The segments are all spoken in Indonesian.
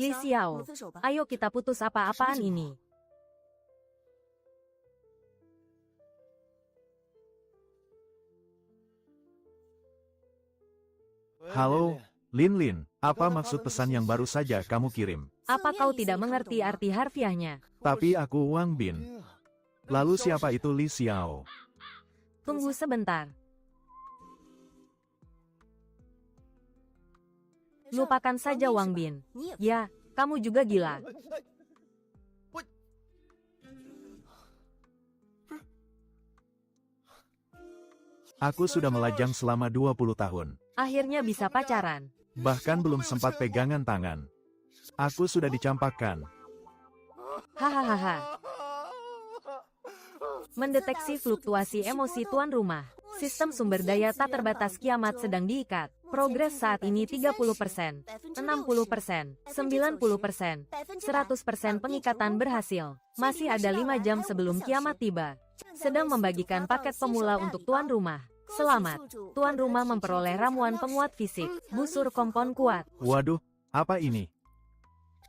Li Xiao, ayo kita putus apa-apaan ini. Halo, Lin Lin, apa maksud pesan yang baru saja kamu kirim? Apa kau tidak mengerti arti harfiahnya? Tapi aku Wang Bin. Lalu siapa itu Li Xiao? Tunggu sebentar. Lupakan saja Wang Bin. Ya, kamu juga gila. Aku sudah melajang selama 20 tahun. Akhirnya bisa pacaran. Bahkan belum sempat pegangan tangan. Aku sudah dicampakkan. Hahaha. Mendeteksi fluktuasi emosi tuan rumah. Sistem sumber daya tak terbatas kiamat sedang diikat. Progres saat ini 30%, 60%, 90%, 100% pengikatan berhasil. Masih ada 5 jam sebelum kiamat tiba. Sedang membagikan paket pemula untuk tuan rumah. Selamat, tuan rumah memperoleh ramuan penguat fisik, busur kompon kuat. Waduh, apa ini?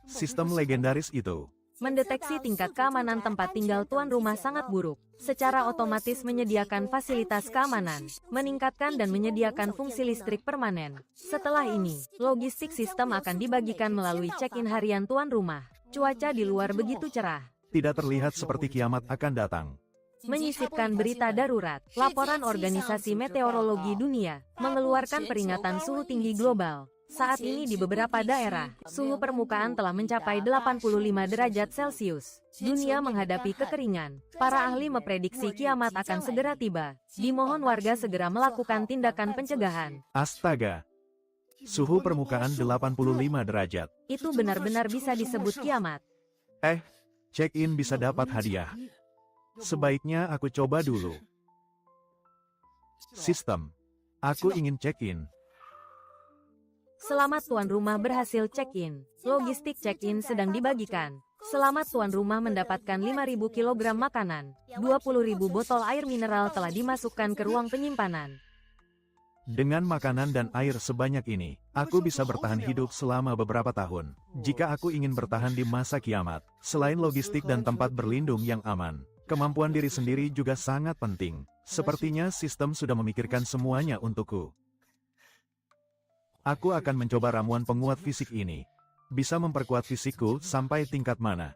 Sistem legendaris itu. Mendeteksi tingkat keamanan tempat tinggal tuan rumah sangat buruk. Secara otomatis menyediakan fasilitas keamanan, meningkatkan dan menyediakan fungsi listrik permanen. Setelah ini, logistik sistem akan dibagikan melalui check-in harian tuan rumah. Cuaca di luar begitu cerah. Tidak terlihat seperti kiamat akan datang. Menyisipkan berita darurat, laporan Organisasi Meteorologi Dunia, mengeluarkan peringatan suhu tinggi global. Saat ini di beberapa daerah, suhu permukaan telah mencapai 85 derajat Celcius. Dunia menghadapi kekeringan. Para ahli memprediksi kiamat akan segera tiba. Dimohon warga segera melakukan tindakan pencegahan. Astaga. Suhu permukaan 85 derajat. Itu benar-benar bisa disebut kiamat. Check-in bisa dapat hadiah. Sebaiknya aku coba dulu. Sistem. Aku ingin check-in. Selamat tuan rumah berhasil check-in. Logistik check-in sedang dibagikan. Selamat tuan rumah mendapatkan 5.000 kg makanan. 20.000 botol air mineral telah dimasukkan ke ruang penyimpanan. Dengan makanan dan air sebanyak ini, aku bisa bertahan hidup selama beberapa tahun. Jika aku ingin bertahan di masa kiamat, selain logistik dan tempat berlindung yang aman, kemampuan diri sendiri juga sangat penting. Sepertinya sistem sudah memikirkan semuanya untukku. Aku akan mencoba ramuan penguat fisik ini. Bisa memperkuat fisikku sampai tingkat mana?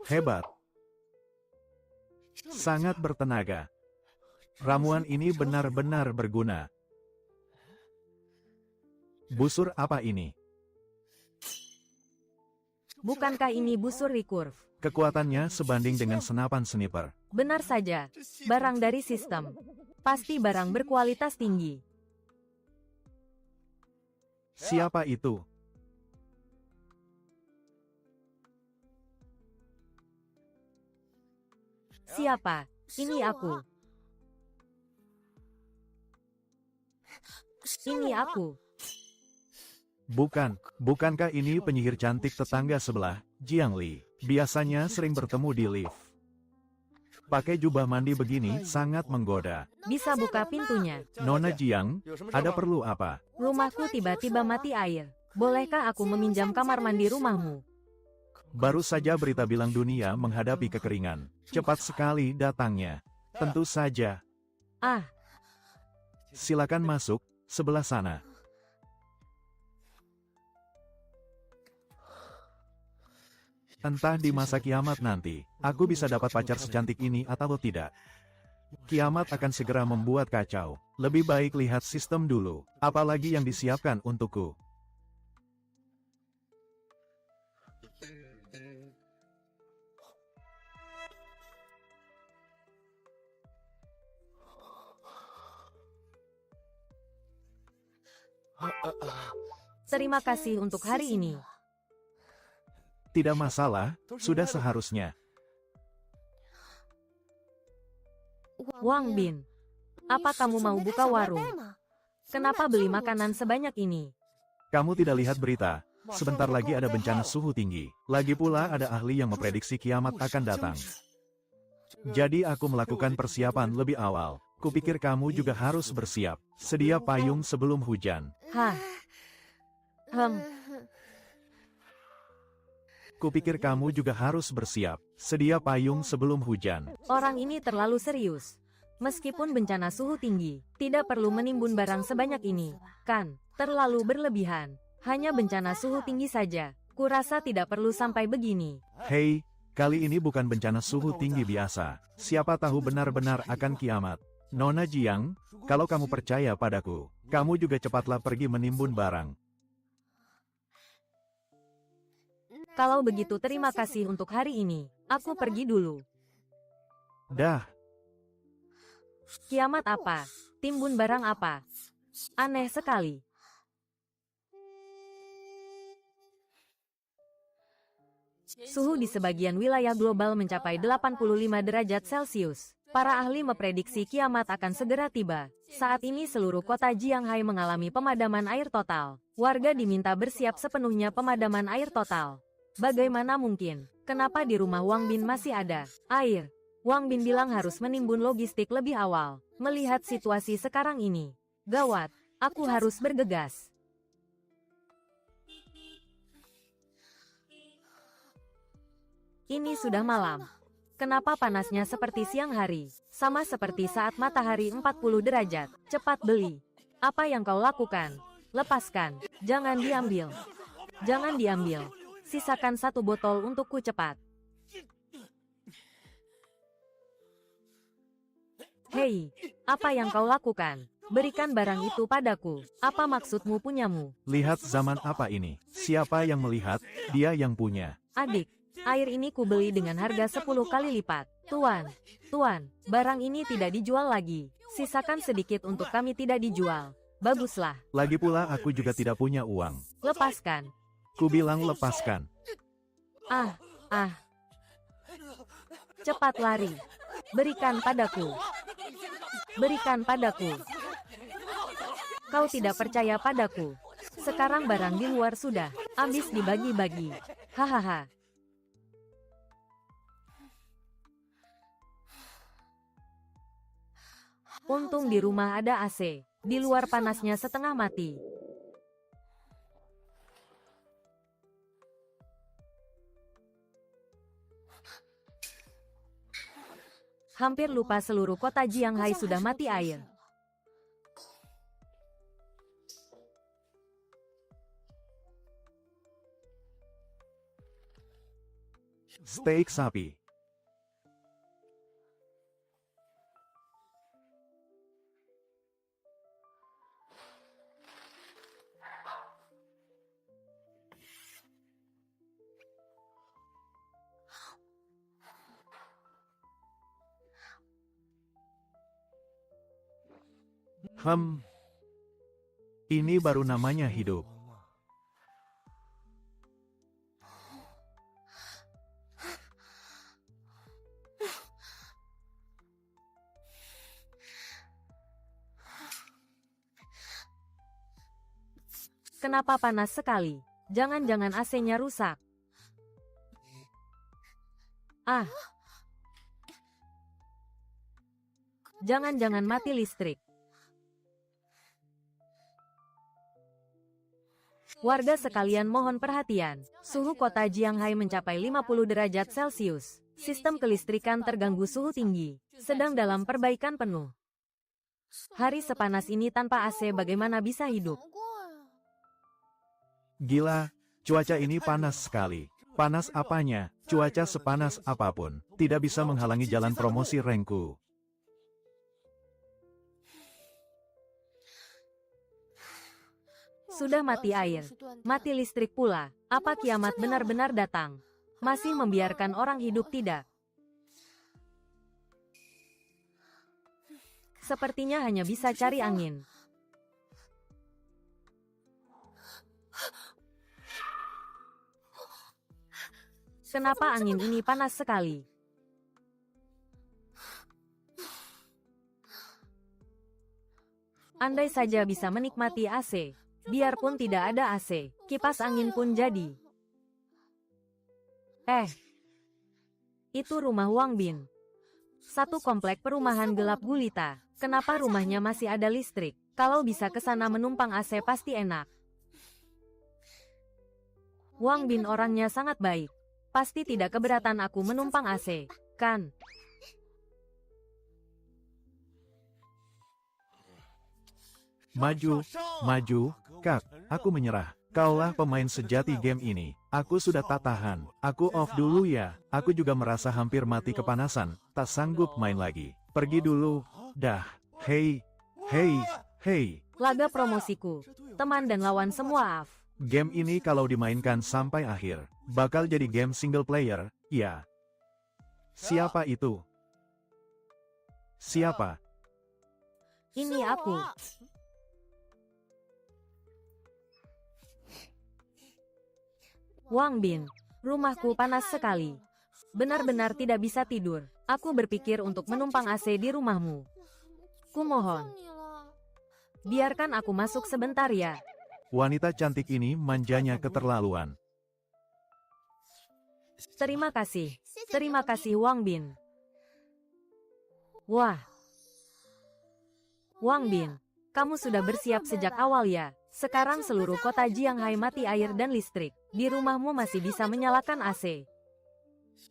Hebat. Sangat bertenaga. Ramuan ini benar-benar berguna. Busur apa ini? Bukankah ini busur recurve? Kekuatannya sebanding dengan senapan sniper. Benar saja. Barang dari sistem. Pasti barang berkualitas tinggi. Siapa itu? Siapa? Ini aku. Ini aku. Bukankah ini penyihir cantik tetangga sebelah, Jiang Li? Biasanya sering bertemu di lift. Pakai jubah mandi begini sangat menggoda. Bisa buka pintunya. Nona Jiang, ada perlu apa? Rumahku tiba-tiba mati air. Bolehkah aku meminjam kamar mandi rumahmu? Baru saja berita bilang dunia menghadapi kekeringan. Cepat sekali datangnya. Tentu saja. Silakan masuk, sebelah sana. Entah di masa kiamat nanti, aku bisa dapat pacar secantik ini atau tidak. Kiamat akan segera membuat kacau. Lebih baik lihat sistem dulu. Apalagi yang disiapkan untukku. Terima kasih untuk hari ini. Tidak masalah, sudah seharusnya. Wang Bin. Apa kamu mau buka warung? Kenapa beli makanan sebanyak ini? Kamu tidak lihat berita? Sebentar lagi ada bencana suhu tinggi. Lagi pula ada ahli yang memprediksi kiamat akan datang. Jadi aku melakukan persiapan lebih awal. Kupikir kamu juga harus bersiap. Sedia payung sebelum hujan. Hah? Kupikir kamu juga harus bersiap. Sedia payung sebelum hujan. Orang ini terlalu serius. Meskipun bencana suhu tinggi, tidak perlu menimbun barang sebanyak ini. Kan, terlalu berlebihan. Hanya bencana suhu tinggi saja. Kurasa tidak perlu sampai begini. Hei, kali ini bukan bencana suhu tinggi biasa. Siapa tahu benar-benar akan kiamat. Nona Jiang, kalau kamu percaya padaku, kamu juga cepatlah pergi menimbun barang. Kalau begitu terima kasih untuk hari ini. Aku pergi dulu. Dah, Kiamat apa? Timbun barang apa? Aneh sekali. Suhu di sebagian wilayah global mencapai 85 derajat Celcius. Para ahli memprediksi kiamat akan segera tiba. Saat ini seluruh kota Jianghai mengalami pemadaman air total. Warga diminta bersiap sepenuhnya pemadaman air total. Bagaimana mungkin? Kenapa di rumah Wang Bin masih ada air? Wang Bin bilang harus menimbun logistik lebih awal. Melihat situasi sekarang ini, gawat, aku harus bergegas. Ini sudah malam. Kenapa panasnya seperti siang hari? Sama seperti saat matahari 40 derajat. Cepat beli. Apa yang kau lakukan? Lepaskan. Jangan diambil. Jangan diambil. Sisakan 1 botol untukku cepat. Hei, apa yang kau lakukan? Berikan barang itu padaku. Apa maksudmu punyamu? lihat zaman apa ini. Siapa yang melihat, dia yang punya. Adik, air ini kubeli dengan harga 10 kali lipat. Tuan, barang ini tidak dijual lagi. Sisakan sedikit untuk kami tidak dijual. Baguslah, Lagi pula aku juga tidak punya uang. lepaskan. Kubilang lepaskan. Ah. Cepat lari. Berikan padaku. Berikan padaku. Kau tidak percaya padaku. Sekarang barang di luar sudah habis dibagi-bagi. Hahaha. Untung di rumah ada AC. Di luar panasnya setengah mati. Hampir lupa seluruh kota Jianghai sudah mati air. Steak sapi. Ini baru namanya hidup. Kenapa panas sekali? Jangan-jangan AC-nya rusak. Ah. Jangan-jangan mati listrik. Warga sekalian mohon perhatian. Suhu kota Jianghai mencapai 50 derajat Celcius. Sistem kelistrikan terganggu suhu tinggi. Sedang dalam perbaikan penuh. Hari sepanas ini tanpa AC bagaimana bisa hidup? Gila, cuaca ini panas sekali. Panas apanya? Cuaca sepanas apapun, tidak bisa menghalangi jalan promosi Rengku. Sudah mati air, mati listrik pula. Apa kiamat benar-benar datang? Masih membiarkan orang hidup tidak? Sepertinya hanya bisa cari angin. Kenapa angin ini panas sekali? Andai saja bisa menikmati AC. Biarpun tidak ada AC, kipas angin pun jadi. Itu rumah Wang Bin. Satu komplek perumahan gelap gulita. Kenapa rumahnya masih ada listrik? Kalau bisa ke sana menumpang AC pasti enak. Wang Bin orangnya sangat baik. Pasti tidak keberatan aku menumpang AC, kan? Maju, maju, Kak, aku menyerah. Kaulah pemain sejati game ini. Aku sudah tak tahan. Aku off dulu ya. Aku juga merasa hampir mati kepanasan. Tak sanggup main lagi. Pergi dulu. Dah. Hei. Laga promosiku. Teman dan lawan semua AF. Game ini kalau dimainkan sampai akhir, bakal jadi game single player, ya. Siapa itu? Siapa? Ini aku. Wang Bin, rumahku panas sekali. Benar-benar tidak bisa tidur. Aku berpikir untuk menumpang AC di rumahmu. Kumohon, biarkan aku masuk sebentar ya. Wanita cantik ini manjanya keterlaluan. Terima kasih Wang Bin. Wah. Wang Bin, kamu sudah bersiap sejak awal ya. Sekarang seluruh kota Jianghai mati air dan listrik. Di rumahmu masih bisa menyalakan AC.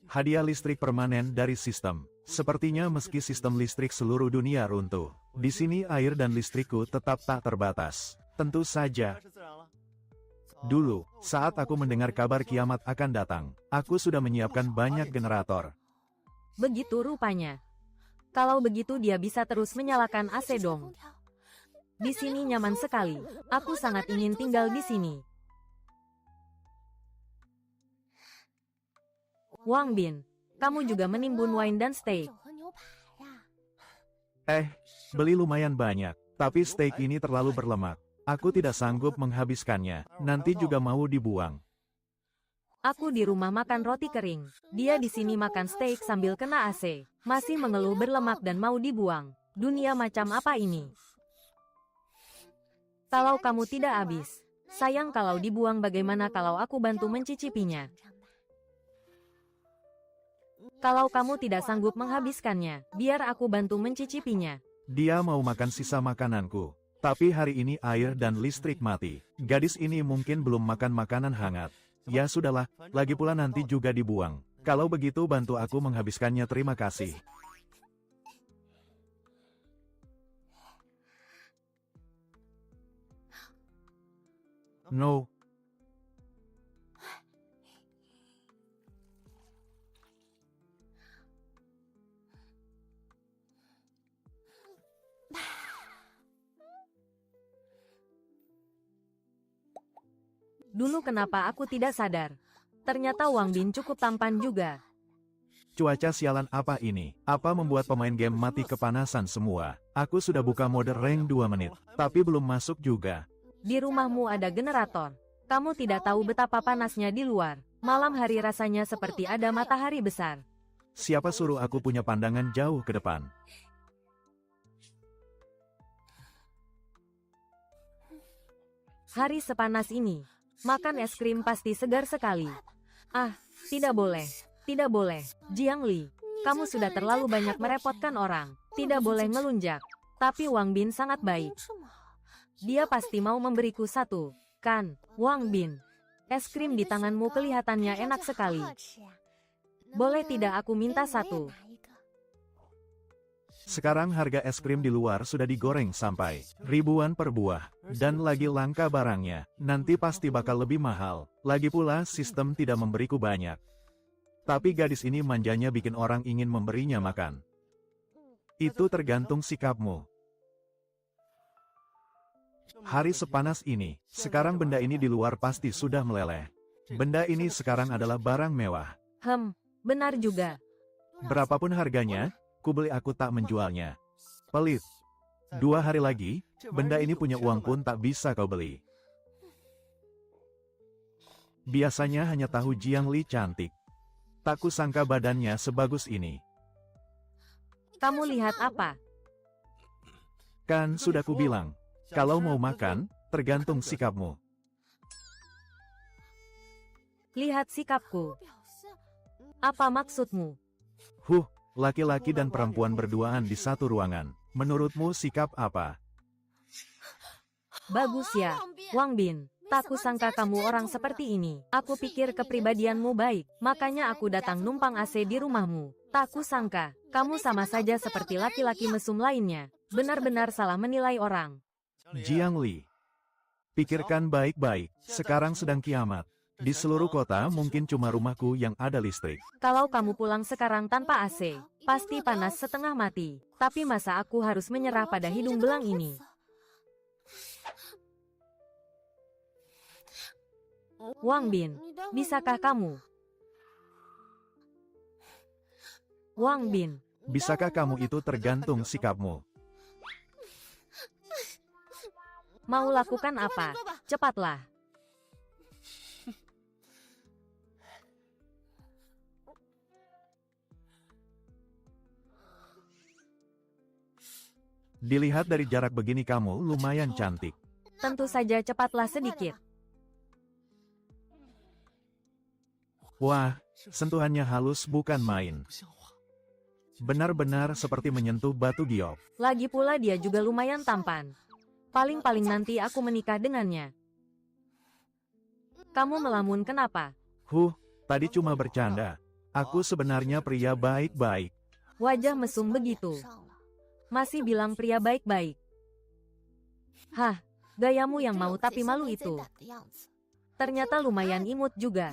Hadiah listrik permanen dari sistem. Sepertinya meski sistem listrik seluruh dunia runtuh, di sini air dan listrikku tetap tak terbatas. Tentu saja. Dulu, saat aku mendengar kabar kiamat akan datang, aku sudah menyiapkan banyak generator. Begitu rupanya. Kalau begitu dia bisa terus menyalakan AC dong. Di sini nyaman sekali. Aku sangat ingin tinggal di sini. Wang Bin, kamu juga menimbun wine dan steak. Beli lumayan banyak, tapi steak ini terlalu berlemak. Aku tidak sanggup menghabiskannya, nanti juga mau dibuang. Aku di rumah makan roti kering. Dia di sini makan steak sambil kena AC. Masih mengeluh berlemak dan mau dibuang. Dunia macam apa ini? Kalau kamu tidak habis. Sayang kalau dibuang, bagaimana kalau aku bantu mencicipinya? Kalau kamu tidak sanggup menghabiskannya, biar aku bantu mencicipinya. Dia mau makan sisa makananku. Tapi hari ini air dan listrik mati. Gadis ini mungkin belum makan makanan hangat. Ya sudahlah, lagi pula nanti juga dibuang. Kalau begitu bantu aku menghabiskannya, terima kasih. No. Dulu kenapa aku tidak sadar? Ternyata Wang Bin cukup tampan juga. Cuaca sialan apa ini? Apa membuat pemain game mati kepanasan semua? Aku sudah buka mode rank 2 menit, tapi belum masuk juga. Di rumahmu ada generator. Kamu tidak tahu betapa panasnya di luar. Malam hari rasanya seperti ada matahari besar. Siapa suruh aku punya pandangan jauh ke depan? Hari sepanas ini, makan es krim pasti segar sekali. Ah, tidak boleh. Tidak boleh. Jiang Li, kamu sudah terlalu banyak merepotkan orang. Tidak boleh melunjak. Tapi Wang Bin sangat baik. Dia pasti mau memberiku satu, kan? Wang Bin, es krim di tanganmu kelihatannya enak sekali. Boleh tidak aku minta satu? Sekarang harga es krim di luar sudah digoreng sampai ribuan per buah, dan lagi langka barangnya, nanti pasti bakal lebih mahal. Lagi pula sistem tidak memberiku banyak. Tapi gadis ini manjanya bikin orang ingin memberinya makan. Itu tergantung sikapmu. Hari sepanas ini, sekarang benda ini di luar pasti sudah meleleh. Benda ini sekarang adalah barang mewah. Benar juga. Berapapun harganya, kubeli, aku tak menjualnya. Pelit. 2 hari lagi, benda ini punya uang pun tak bisa kau beli. Biasanya hanya tahu Jiang Li cantik. Tak kusangka badannya sebagus ini. Kamu lihat apa? Kan sudah kubilang, Kalau mau makan, tergantung sikapmu. Lihat sikapku. Apa maksudmu? Laki-laki dan perempuan berduaan di satu ruangan. Menurutmu sikap apa? Bagus ya, Wang Bin. Tak kusangka kamu orang seperti ini. Aku pikir kepribadianmu baik, makanya aku datang numpang AC di rumahmu. Tak kusangka, kamu sama saja seperti laki-laki mesum lainnya. Benar-benar salah menilai orang. Jiang Li. Pikirkan baik-baik, sekarang sedang kiamat. Di seluruh kota mungkin cuma rumahku yang ada listrik. Kalau kamu pulang sekarang tanpa AC, pasti panas setengah mati. Tapi masa aku harus menyerah pada hidung belang ini? Wang Bin, bisakah kamu? Wang Bin, Bisakah kamu itu tergantung sikapmu. mau lakukan apa? Cepatlah. Dilihat dari jarak begini kamu lumayan cantik. Tentu saja cepatlah sedikit. Wah, sentuhannya halus bukan main. Benar-benar seperti menyentuh batu giok. Lagi pula dia juga lumayan tampan. Paling-paling nanti aku menikah dengannya. Kamu melamun kenapa? Tadi cuma bercanda. Aku sebenarnya pria baik-baik. Wajah mesum begitu. Masih bilang pria baik-baik. Hah, gayamu yang mau tapi malu itu. Ternyata lumayan imut juga.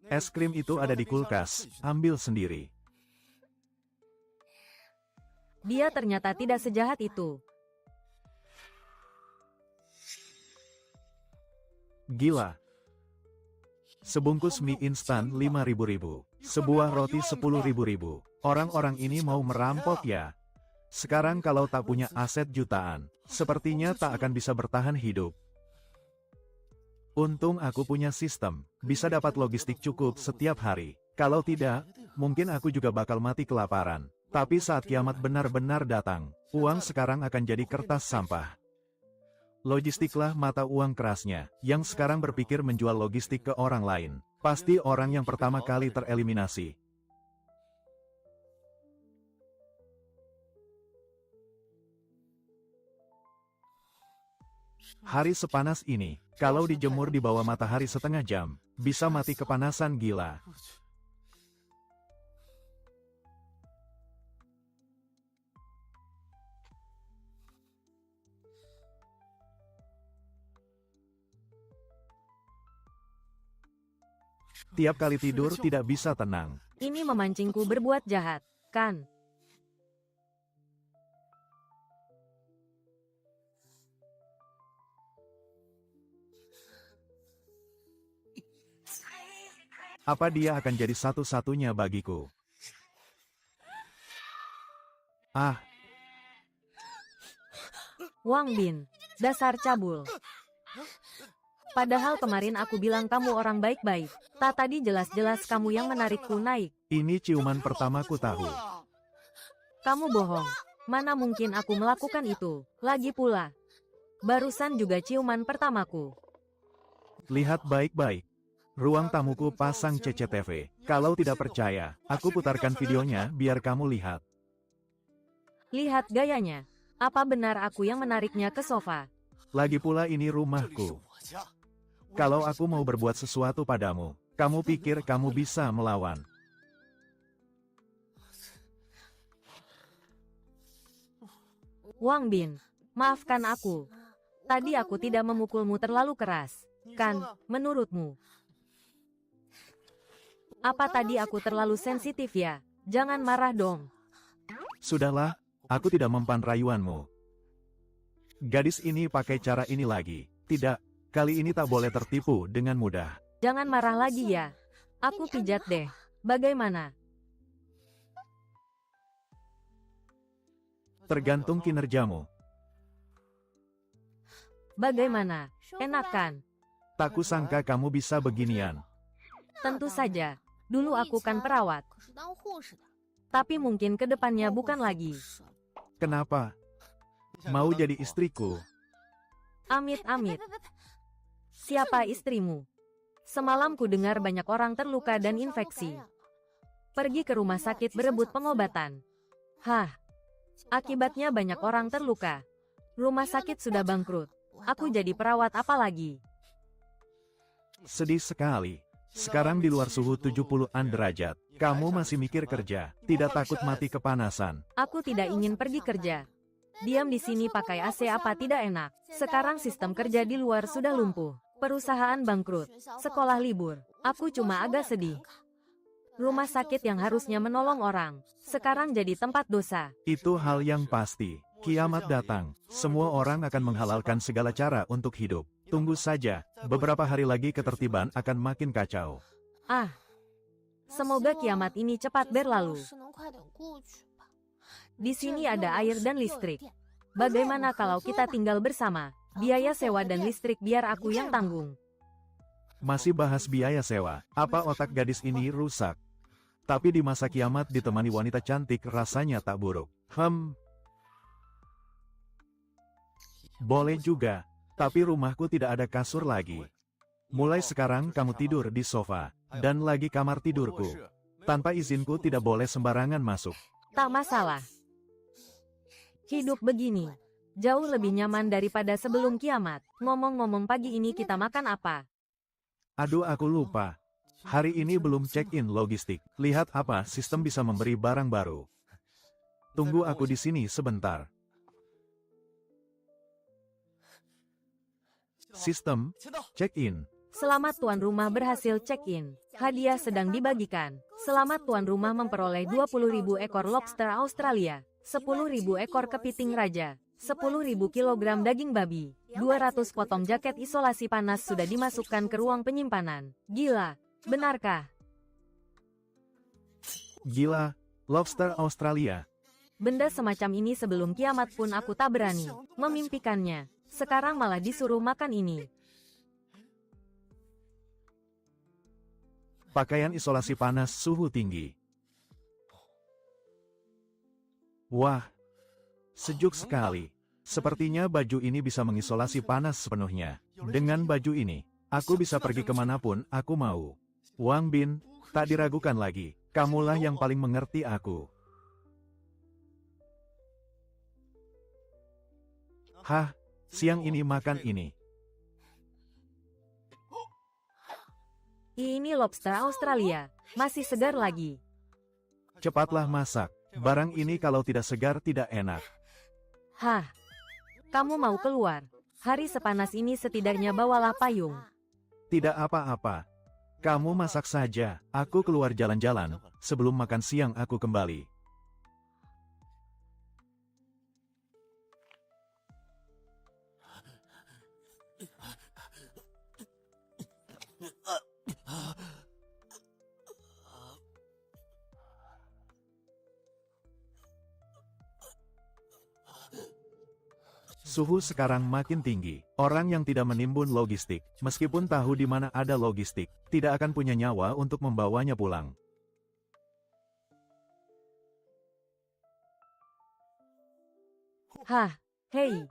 Es krim itu ada di kulkas, ambil sendiri. Dia ternyata tidak sejahat itu. Gila. Sebungkus mie instan 5.000. Sebuah roti 10.000. Orang-orang ini mau merampok ya. Sekarang kalau tak punya aset jutaan, sepertinya tak akan bisa bertahan hidup. Untung aku punya sistem, bisa dapat logistik cukup setiap hari. Kalau tidak, mungkin aku juga bakal mati kelaparan. Tapi saat kiamat benar-benar datang, uang sekarang akan jadi kertas sampah. Logistiklah mata uang kerasnya, yang sekarang berpikir menjual logistik ke orang lain. Pasti orang yang pertama kali tereliminasi. Hari sepanas ini, kalau dijemur di bawah matahari setengah jam, bisa mati kepanasan gila. Tiap kali tidur tidak bisa tenang. Ini memancingku berbuat jahat, kan? Apa dia akan jadi satu-satunya bagiku? Wang Bin, dasar cabul. Padahal kemarin aku bilang kamu orang baik-baik. Tadi jelas-jelas kamu yang menarikku naik. Ini ciuman pertamaku tahu. Kamu bohong. Mana mungkin aku melakukan itu. Lagi pula, barusan juga ciuman pertamaku. Lihat baik-baik. Ruang tamuku pasang CCTV. Kalau tidak percaya, aku putarkan videonya biar kamu lihat. Lihat gayanya. Apa benar aku yang menariknya ke sofa? Lagi pula ini rumahku. Kalau aku mau berbuat sesuatu padamu, kamu pikir kamu bisa melawan? Wang Bin, maafkan aku. Tadi aku tidak memukulmu terlalu keras. Kan, menurutmu? Apa tadi aku terlalu sensitif ya? Jangan marah dong. Sudahlah, aku tidak mempan rayuanmu. Gadis ini pakai cara ini lagi. Tidak, kali ini tak boleh tertipu dengan mudah. Jangan marah lagi ya. Aku pijat deh. Bagaimana? Tergantung kinerjamu. Bagaimana? Enak kan? Tak kusangka kamu bisa beginian. Tentu saja. Dulu aku kan perawat. Tapi mungkin ke depannya bukan lagi. Kenapa? Mau jadi istriku? Amit-amit. Siapa istrimu? Semalam ku dengar banyak orang terluka dan infeksi. Pergi ke rumah sakit berebut pengobatan. Hah? Akibatnya banyak orang terluka. Rumah sakit sudah bangkrut. Aku jadi perawat apa lagi? Sedih sekali. Sekarang di luar suhu 70-an derajat. Kamu masih mikir kerja, tidak takut mati kepanasan. Aku tidak ingin pergi kerja. Diam di sini pakai AC apa tidak enak. Sekarang sistem kerja di luar sudah lumpuh. Perusahaan bangkrut. Sekolah libur. Aku cuma agak sedih. Rumah sakit yang harusnya menolong orang, sekarang jadi tempat dosa. Itu hal yang pasti. Kiamat datang. Semua orang akan menghalalkan segala cara untuk hidup. Tunggu saja, beberapa hari lagi ketertiban akan makin kacau. Ah, semoga kiamat ini cepat berlalu. Di sini ada air dan listrik. Bagaimana kalau kita tinggal bersama? Biaya sewa dan listrik biar aku yang tanggung. Masih bahas biaya sewa. Apa otak gadis ini rusak? Tapi di masa kiamat ditemani wanita cantik rasanya tak buruk. Boleh juga. Tapi rumahku tidak ada kasur lagi. Mulai sekarang kamu tidur di sofa. Dan lagi kamar tidurku. Tanpa izinku tidak boleh sembarangan masuk. Tak masalah. Hidup begini jauh lebih nyaman daripada sebelum kiamat. Ngomong-ngomong, pagi ini kita makan apa? Aduh, aku lupa. Hari ini belum check-in logistik. Lihat apa sistem bisa memberi barang baru. Tunggu aku di sini sebentar. Sistem, check-in. Selamat tuan rumah berhasil check-in. Hadiah sedang dibagikan. Selamat tuan rumah memperoleh 20.000 ekor lobster Australia, 10.000 ekor kepiting raja, 10.000 kilogram daging babi, 200 potong jaket isolasi panas sudah dimasukkan ke ruang penyimpanan. Gila, benarkah? Gila, lobster Australia. Benda semacam ini sebelum kiamat pun aku tak berani memimpikannya. Sekarang malah disuruh makan ini. Pakaian isolasi panas suhu tinggi. Wah, sejuk sekali. Sepertinya baju ini bisa mengisolasi panas sepenuhnya. Dengan baju ini, aku bisa pergi kemanapun aku mau. Wang Bin, tak diragukan lagi. Kamulah yang paling mengerti aku. Hah? Siang ini makan ini. Ini lobster Australia, masih segar lagi. Cepatlah masak. Barang ini kalau tidak segar tidak enak. Hah? Kamu mau keluar? Hari sepanas ini setidaknya bawalah payung. Tidak apa-apa. Kamu masak saja. Aku keluar jalan-jalan. Sebelum makan siang aku kembali. Suhu sekarang makin tinggi. Orang yang tidak menimbun logistik, meskipun tahu di mana ada logistik, tidak akan punya nyawa untuk membawanya pulang. Hah? Hei,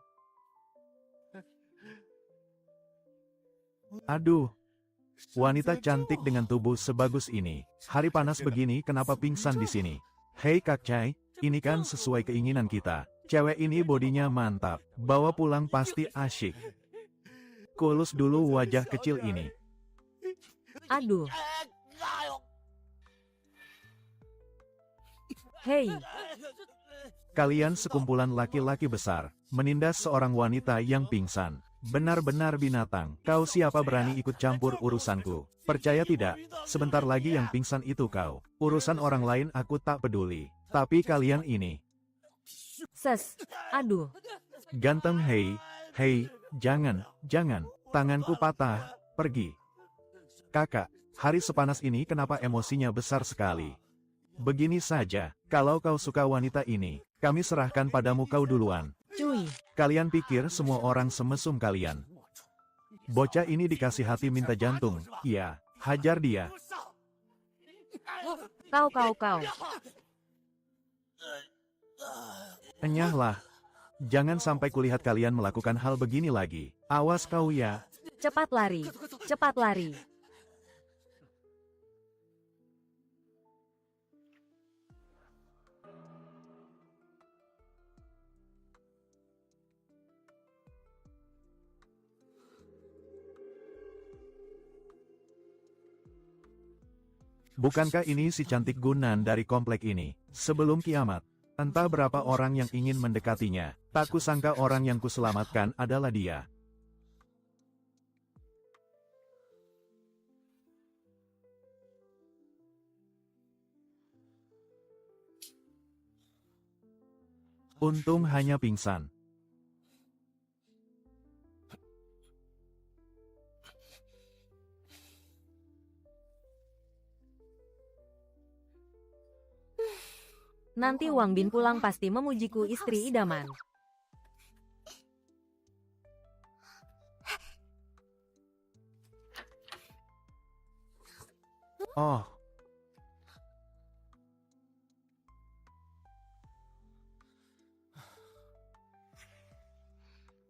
Aduh, wanita cantik dengan tubuh sebagus ini. Hari panas begini kenapa pingsan di sini? Hei Kak Chai, ini kan sesuai keinginan kita. Cewek ini bodinya mantap, bawa pulang pasti asyik. Kulus dulu wajah kecil ini. aduh. Hei, Kalian sekumpulan laki-laki besar, menindas seorang wanita yang pingsan. Benar-benar binatang. Kau siapa berani ikut campur urusanku? Percaya tidak, sebentar lagi yang pingsan itu kau. Urusan orang lain aku tak peduli. Tapi kalian ini. aduh. Ganteng hei, jangan, tanganku patah, pergi. Kakak, hari sepanas ini kenapa emosinya besar sekali? Begini saja, kalau kau suka wanita ini, kami serahkan padamu kau duluan. Cuy, Kalian pikir semua orang semesum kalian? Bocah ini dikasih hati minta jantung. Iya, hajar dia. kau. Enyahlah. Jangan sampai kulihat kalian melakukan hal begini lagi. Awas kau ya. Cepat lari, cepat lari. Bukankah ini si cantik Gunan dari komplek ini? Sebelum kiamat, entah berapa orang yang ingin mendekatinya. Tak kusangka orang yang kuselamatkan adalah dia. Untung hanya pingsan. Nanti Wang Bin pulang pasti memujiku istri idaman. Oh,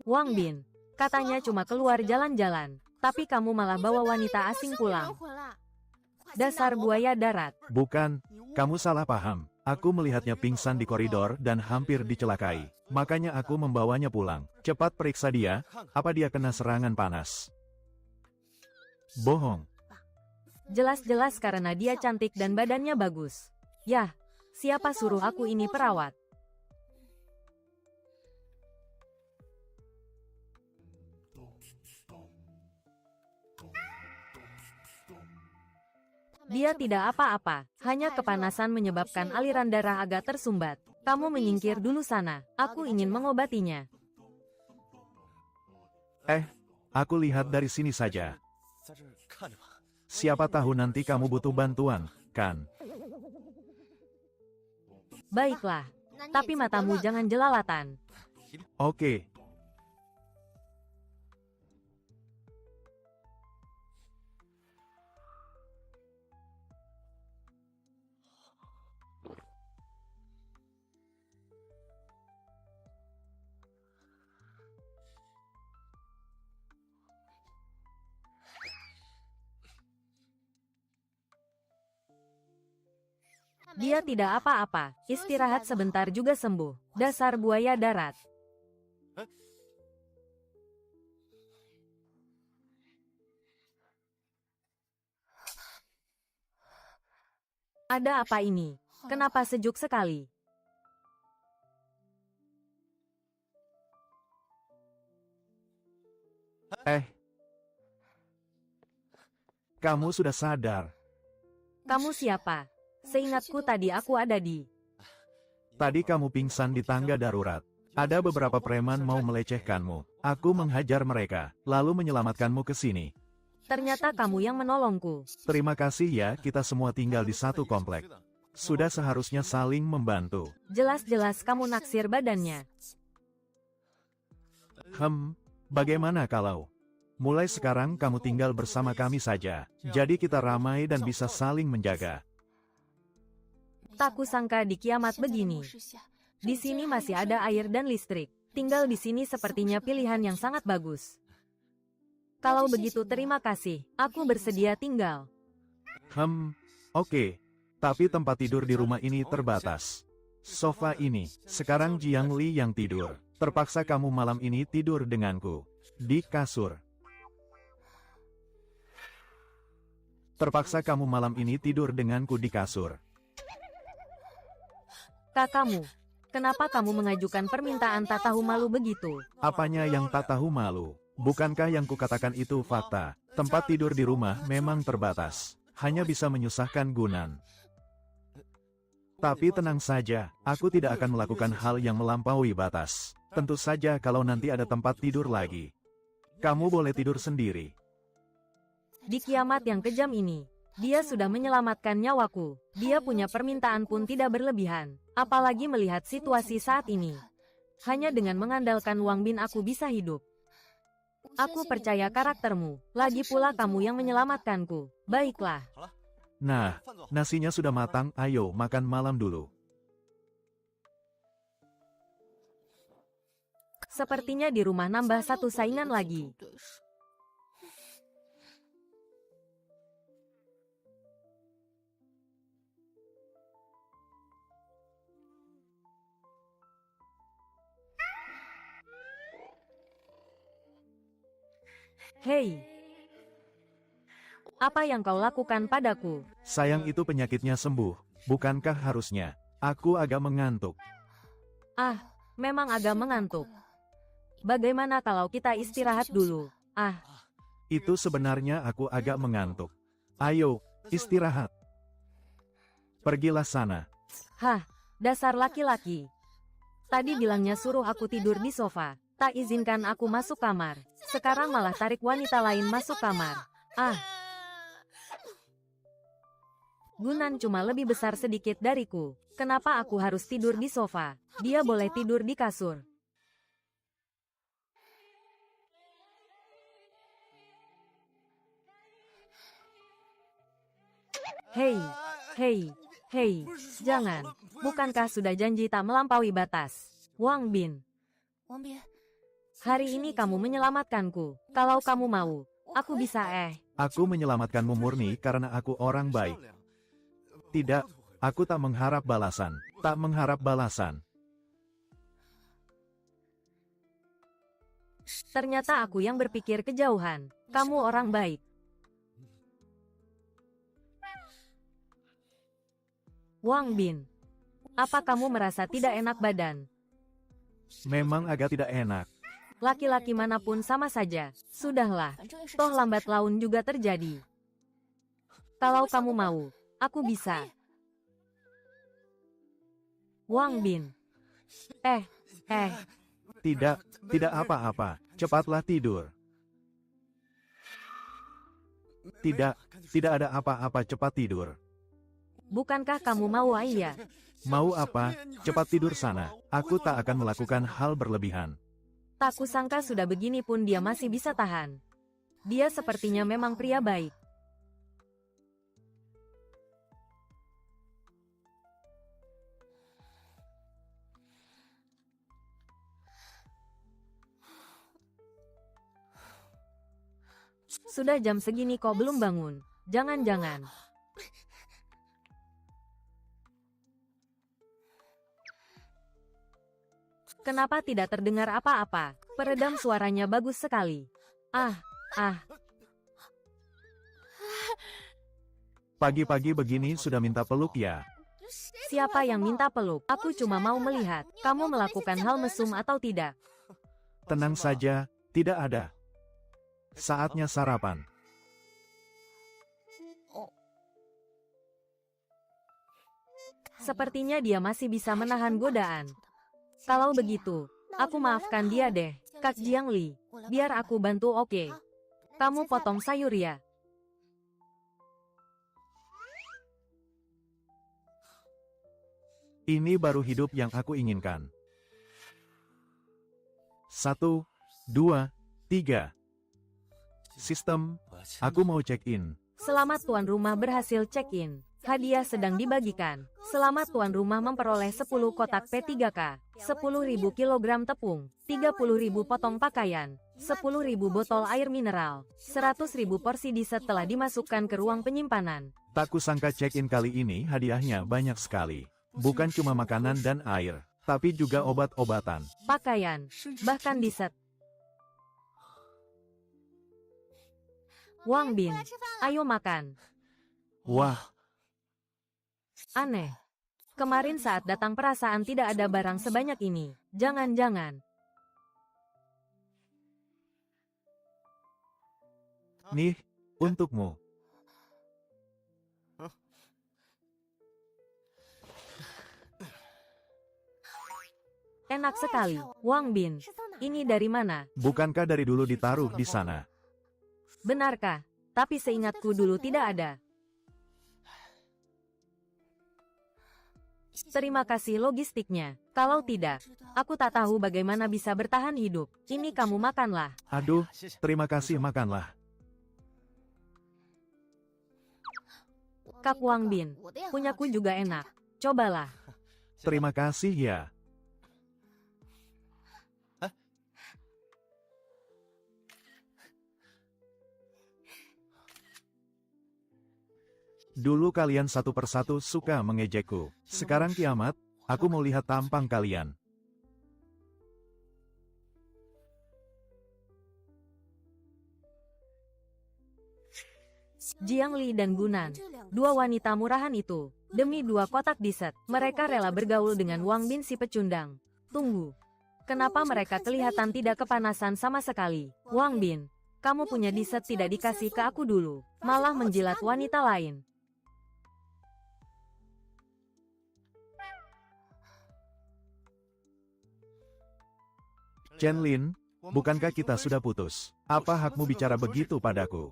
Wang Bin, katanya cuma keluar jalan-jalan, tapi kamu malah bawa wanita asing pulang. Dasar buaya darat. bukan, kamu salah paham. Aku melihatnya pingsan di koridor dan hampir dicelakai. Makanya aku membawanya pulang. Cepat periksa dia, apa dia kena serangan panas. Bohong. Jelas-jelas karena dia cantik dan badannya bagus. Yah, siapa suruh aku ini perawat? Dia tidak apa-apa, hanya kepanasan menyebabkan aliran darah agak tersumbat. Kamu menyingkir dulu sana, aku ingin mengobatinya. Aku lihat dari sini saja. Siapa tahu nanti kamu butuh bantuan, kan? Baiklah, tapi matamu jangan jelalatan. Oke. Dia tidak apa-apa, istirahat sebentar juga sembuh. Dasar buaya darat. Ada apa ini? Kenapa sejuk sekali? Kamu sudah sadar. Kamu siapa? Seingatku tadi aku ada di... Tadi kamu pingsan di tangga darurat. Ada beberapa preman mau melecehkanmu. Aku menghajar mereka, lalu menyelamatkanmu ke sini. Ternyata kamu yang menolongku. Terima kasih ya, kita semua tinggal di satu komplek. Sudah seharusnya saling membantu. Jelas-jelas kamu naksir badannya. Bagaimana kalau... Mulai sekarang kamu tinggal bersama kami saja. Jadi kita ramai dan bisa saling menjaga. Tak kusangka di kiamat begini. Di sini masih ada air dan listrik. Tinggal di sini sepertinya pilihan yang sangat bagus. Kalau begitu terima kasih, aku bersedia tinggal. Oke. Tapi tempat tidur di rumah ini terbatas. Sofa ini, sekarang Jiang Li yang tidur. Terpaksa kamu malam ini tidur denganku. Di kasur. Terpaksa kamu malam ini tidur denganku di kasur. Kakakmu, kenapa kamu mengajukan permintaan tak tahu malu begitu? Apanya yang tak tahu malu? Bukankah yang kukatakan itu fakta? Tempat tidur di rumah memang terbatas. Hanya bisa menyusahkan Gunan. Tapi tenang saja, aku tidak akan melakukan hal yang melampaui batas. Tentu saja kalau nanti ada tempat tidur lagi. Kamu boleh tidur sendiri. Di kiamat yang kejam ini, dia sudah menyelamatkan nyawaku. Dia punya permintaan pun tidak berlebihan. Apalagi melihat situasi saat ini. Hanya dengan mengandalkan Wang Bin aku bisa hidup. Aku percaya karaktermu. Lagi pula kamu yang menyelamatkanku. Baiklah. Nah, nasinya sudah matang, ayo makan malam dulu. Sepertinya di rumah nambah satu saingan lagi. Hei, apa yang kau lakukan padaku? Sayang itu penyakitnya sembuh, bukankah harusnya? Aku agak mengantuk. Ah, memang agak mengantuk. Bagaimana kalau kita istirahat dulu? Ah, Itu sebenarnya aku agak mengantuk. Ayo, istirahat. Pergilah sana. hah, dasar laki-laki. Tadi bilangnya suruh aku tidur di sofa. Tak izinkan aku masuk kamar. Sekarang malah tarik wanita lain masuk kamar. Ah, Gunan cuma lebih besar sedikit dariku. Kenapa aku harus tidur di sofa? Dia boleh tidur di kasur. Hei, hei, hei, jangan. Bukankah sudah janji tak melampaui batas? Wang Bin, hari ini kamu menyelamatkanku. Kalau kamu mau, aku bisa Aku menyelamatkanmu murni karena aku orang baik. Tidak, aku tak mengharap balasan. Tak mengharap balasan. Ternyata aku yang berpikir kejauhan. Kamu orang baik. Wang Bin, apa kamu merasa tidak enak badan? Memang agak tidak enak. Laki-laki manapun sama saja. Sudahlah, toh lambat laun juga terjadi. Kalau kamu mau, aku bisa. Wang Bin. Tidak, tidak apa-apa. Cepatlah tidur. Tidak, tidak ada apa-apa, cepat tidur. Bukankah kamu mau Aiya? Mau apa? Cepat tidur sana. Aku tak akan melakukan hal berlebihan. Tak kusangka sudah begini pun dia masih bisa tahan. Dia sepertinya memang pria baik. Sudah jam segini kok belum bangun. Jangan-jangan. Kenapa tidak terdengar apa-apa? Peredam suaranya bagus sekali. Pagi-pagi begini sudah minta peluk ya? Siapa yang minta peluk? Aku cuma mau melihat. Kamu melakukan hal mesum atau tidak? Tenang saja, tidak ada. Saatnya sarapan. Sepertinya dia masih bisa menahan godaan. Kalau begitu, aku maafkan dia deh. Kak Jiang Li, biar aku bantu oke? Kamu potong sayur ya? Ini baru hidup yang aku inginkan. 1, 2, 3. Sistem, aku mau check-in. Selamat tuan rumah berhasil check-in. Hadiah sedang dibagikan. Selamat tuan rumah memperoleh 10 kotak P3K, 10.000 kilogram tepung, 30.000 potong pakaian, 10.000 botol air mineral, 100.000 porsi dessert telah dimasukkan ke ruang penyimpanan. Tak kusangka check-in kali ini hadiahnya banyak sekali. Bukan cuma makanan dan air, tapi juga obat-obatan. Pakaian, bahkan dessert. Wang Bin, ayo makan. Wah, Aneh. Kemarin saat datang perasaan tidak ada barang sebanyak ini. Jangan-jangan. nih, untukmu. Enak sekali. Wang Bin, ini dari mana? Bukankah dari dulu ditaruh di sana? Benarkah? Tapi seingatku dulu tidak ada. Terima kasih logistiknya. Kalau tidak, aku tak tahu bagaimana bisa bertahan hidup. Ini kamu makanlah. Aduh, terima kasih, makanlah. Kak Wang Bin, punyaku juga enak. Cobalah. Terima kasih ya. Dulu kalian satu persatu suka mengejekku. Sekarang kiamat, aku mau lihat tampang kalian. Jiang Li dan Gunan, dua wanita murahan itu, demi 2 kotak dessert, mereka rela bergaul dengan Wang Bin si pecundang. Tunggu. Kenapa mereka kelihatan tidak kepanasan sama sekali? Wang Bin, kamu punya dessert tidak dikasih ke aku dulu, malah menjilat wanita lain. Chen Lin, bukankah kita sudah putus? Apa hakmu bicara begitu padaku?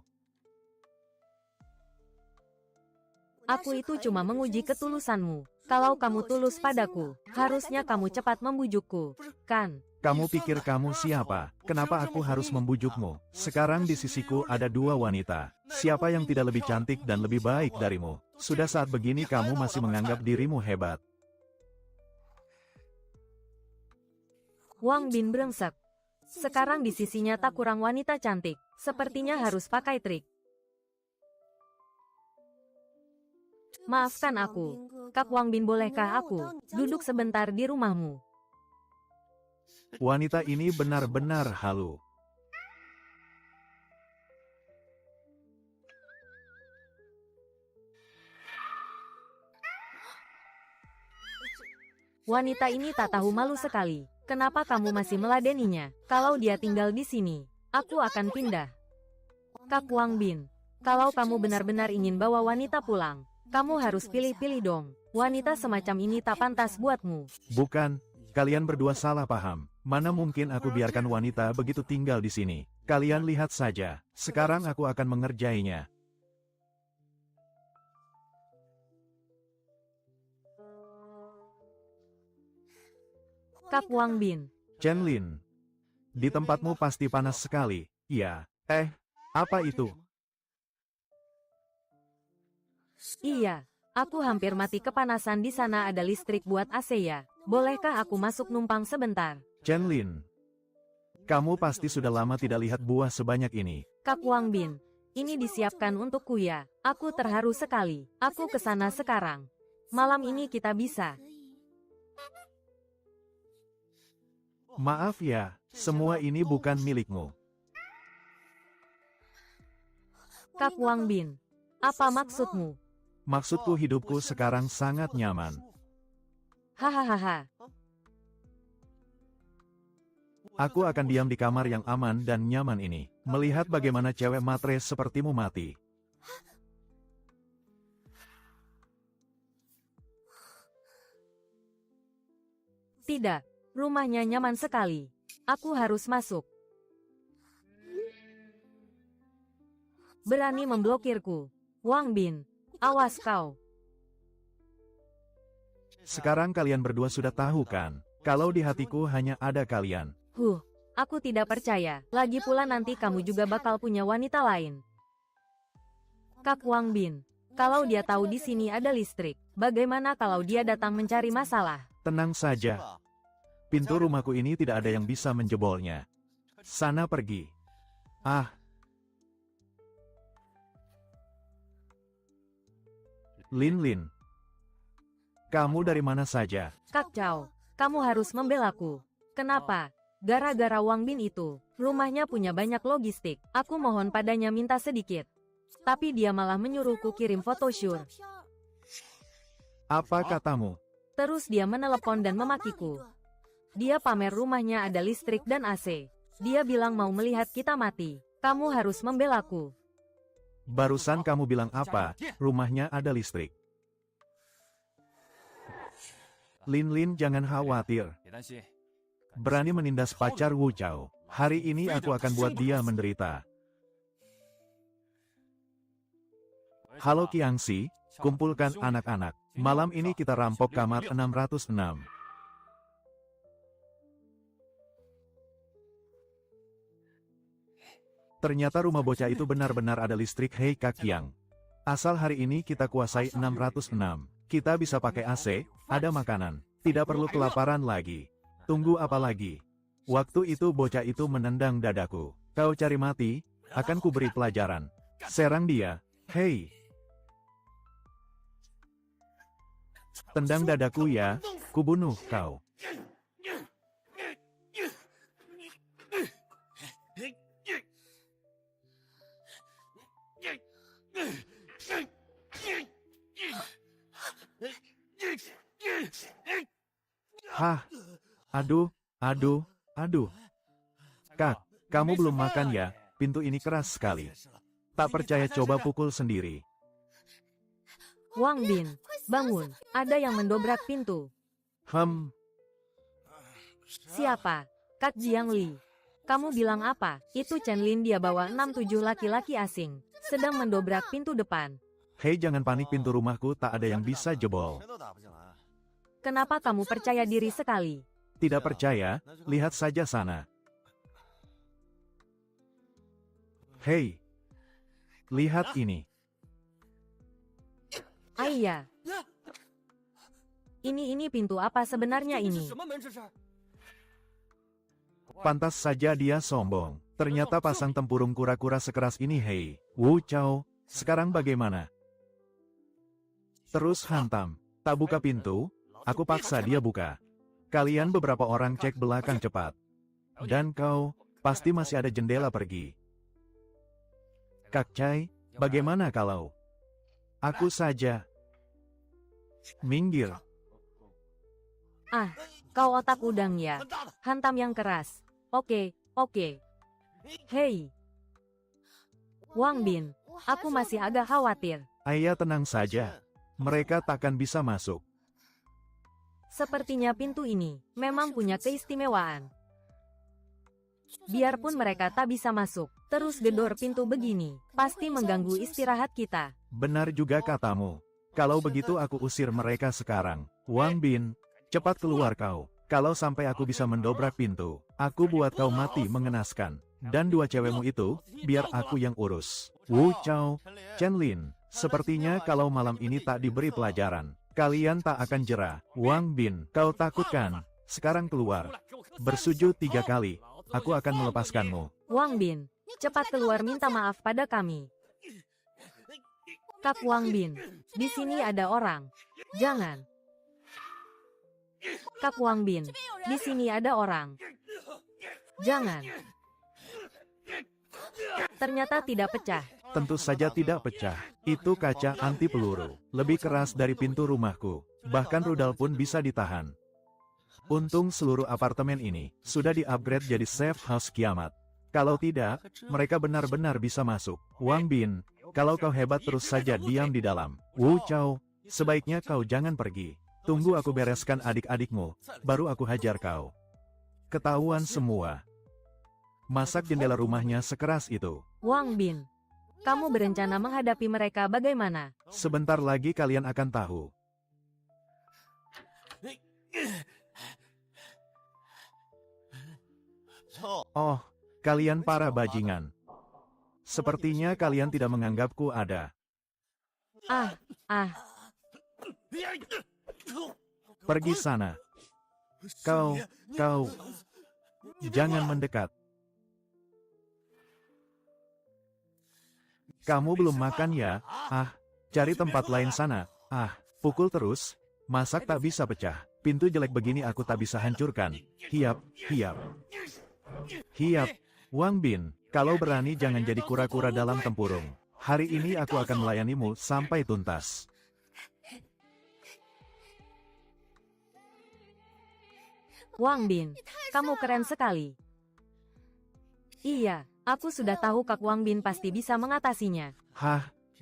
Aku itu cuma menguji ketulusanmu. Kalau kamu tulus padaku, harusnya kamu cepat membujukku, kan? Kamu pikir kamu siapa? Kenapa aku harus membujukmu? Sekarang di sisiku ada 2 wanita. Siapa yang tidak lebih cantik dan lebih baik darimu? Sudah saat begini kamu masih menganggap dirimu hebat. Wang Bin brengsek. Sekarang di sisinya tak kurang wanita cantik. Sepertinya harus pakai trik. Maafkan aku. Kak Wang Bin, bolehkah aku duduk sebentar di rumahmu? Wanita ini benar-benar halu. Wanita ini tak tahu malu sekali. Kenapa kamu masih meladeninya? Kalau dia tinggal di sini, aku akan pindah. Kak Wang Bin, kalau kamu benar-benar ingin bawa wanita pulang, kamu harus pilih-pilih dong. Wanita semacam ini tak pantas buatmu. Bukan, kalian berdua salah paham. Mana mungkin aku biarkan wanita begitu tinggal di sini. Kalian lihat saja, sekarang aku akan mengerjainya. Kak Wang Bin, Chen Lin, di tempatmu pasti panas sekali. Iya, apa itu? iya, aku hampir mati kepanasan di sana. Ada listrik buat AC ya? Bolehkah aku masuk numpang sebentar? Chen Lin, kamu pasti sudah lama tidak lihat buah sebanyak ini. Kak Wang Bin, ini disiapkan untukku ya. Aku terharu sekali. Aku ke sana sekarang. Malam ini kita bisa. Maaf ya, semua ini bukan milikmu. Kak Wang Bin, apa maksudmu? Maksudku hidupku sekarang sangat nyaman. Hahaha. Aku akan diam di kamar yang aman dan nyaman ini, melihat bagaimana cewek matre sepertimu mati. Tidak, rumahnya nyaman sekali. Aku harus masuk. Berani memblokirku. Wang Bin, awas kau. Sekarang kalian berdua sudah tahu kan, kalau di hatiku hanya ada kalian. Aku tidak percaya. Lagi pula nanti kamu juga bakal punya wanita lain. Kak Wang Bin, kalau dia tahu di sini ada listrik, bagaimana kalau dia datang mencari masalah? Tenang saja. Pintu rumahku ini tidak ada yang bisa menjebolnya. Sana pergi. Lin, kamu dari mana saja? Kak Chow, kamu harus membelaku. Kenapa? Gara-gara Wang Bin itu, rumahnya punya banyak logistik. Aku mohon padanya minta sedikit. Tapi dia malah menyuruhku kirim photoshoot. Apa katamu? Terus dia menelepon dan memakiku. Dia pamer rumahnya ada listrik dan AC. Dia bilang mau melihat kita mati. Kamu harus membelaku. Barusan kamu bilang apa? Rumahnya ada listrik. Lin, jangan khawatir. Berani menindas pacar Wu Chao. Hari ini aku akan buat dia menderita. Halo Qiangxi, kumpulkan anak-anak. Malam ini kita rampok kamar 606. Ternyata rumah bocah itu benar-benar ada listrik. Hei Kak Yang. Asal hari ini kita kuasai 606. Kita bisa pakai AC, ada makanan. Tidak perlu kelaparan lagi. Tunggu apa lagi? Waktu itu bocah itu menendang dadaku. Kau cari mati, akan kuberi pelajaran. Serang dia. Hei. Tendang dadaku ya, kubunuh kau. Hah, aduh, aduh. Kak, kamu belum makan ya? Pintu ini keras sekali. Tak percaya coba pukul sendiri. Wang Bin, bangun. Ada yang mendobrak pintu. Siapa? Kak Jiang Li. Kamu bilang apa? Itu Chen Lin, dia bawa 6-7 laki-laki asing. Sedang mendobrak pintu depan. Hei, jangan panik, pintu rumahku tak ada yang bisa jebol. Kenapa kamu percaya diri sekali? Tidak percaya? Lihat saja sana. Hei, lihat ini. Iya. Ini pintu apa sebenarnya ini? Pantas saja dia sombong. Ternyata pasang tempurung kura-kura sekeras ini. Hei, Wu Chao, sekarang bagaimana? Terus hantam. Tak buka pintu, aku paksa dia buka. Kalian beberapa orang cek belakang cepat. Dan kau, pasti masih ada jendela pergi. Kak Chai, bagaimana kalau aku saja? Minggir. Ah, kau otak udang ya. Hantam yang keras. Oke. Hei. Wang Bin, aku masih agak khawatir. Ayah tenang saja. Mereka takkan bisa masuk. Sepertinya pintu ini memang punya keistimewaan. Biarpun mereka tak bisa masuk, terus gedor pintu begini, pasti mengganggu istirahat kita. Benar juga katamu. Kalau begitu aku usir mereka sekarang. Wang Bin, cepat keluar kau. Kalau sampai aku bisa mendobrak pintu, aku buat kau mati mengenaskan. Dan dua cewekmu itu, biar aku yang urus. Wu Chao, Chen Lin, sepertinya kalau malam ini tak diberi pelajaran, kalian tak akan jera. Wang Bin, kau takut kan? Sekarang keluar. Bersujud 3 kali. Aku akan melepaskanmu. Wang Bin, cepat keluar minta maaf pada kami. Kak Wang Bin, di sini ada orang. Jangan. Kak Wang Bin, di sini ada orang. Jangan. Ternyata tidak pecah. Tentu saja tidak pecah. Itu kaca anti peluru. Lebih keras dari pintu rumahku. Bahkan rudal pun bisa ditahan. Untung seluruh apartemen ini sudah di-upgrade jadi safe house kiamat. Kalau tidak, mereka benar-benar bisa masuk. Wang Bin, kalau kau hebat terus saja diam di dalam. Wu Chao, sebaiknya kau jangan pergi. Tunggu aku bereskan adik-adikmu, baru aku hajar kau. Ketahuan semua. Masak jendela rumahnya sekeras itu. Wang Bin, kamu berencana menghadapi mereka bagaimana? Sebentar lagi kalian akan tahu. Oh, kalian para bajingan. Sepertinya kalian tidak menganggapku ada. Pergi sana. Kau, jangan mendekat. Kamu belum makan ya? Cari tempat lain sana. Pukul terus. Masak tak bisa pecah. Pintu jelek begini aku tak bisa hancurkan. Hiap. Wang Bin, kalau berani jangan jadi kura-kura dalam tempurung. Hari ini aku akan melayanimu sampai tuntas. Wang Bin, kamu keren sekali. Iya, aku sudah tahu Kak Wang Bin pasti bisa mengatasinya.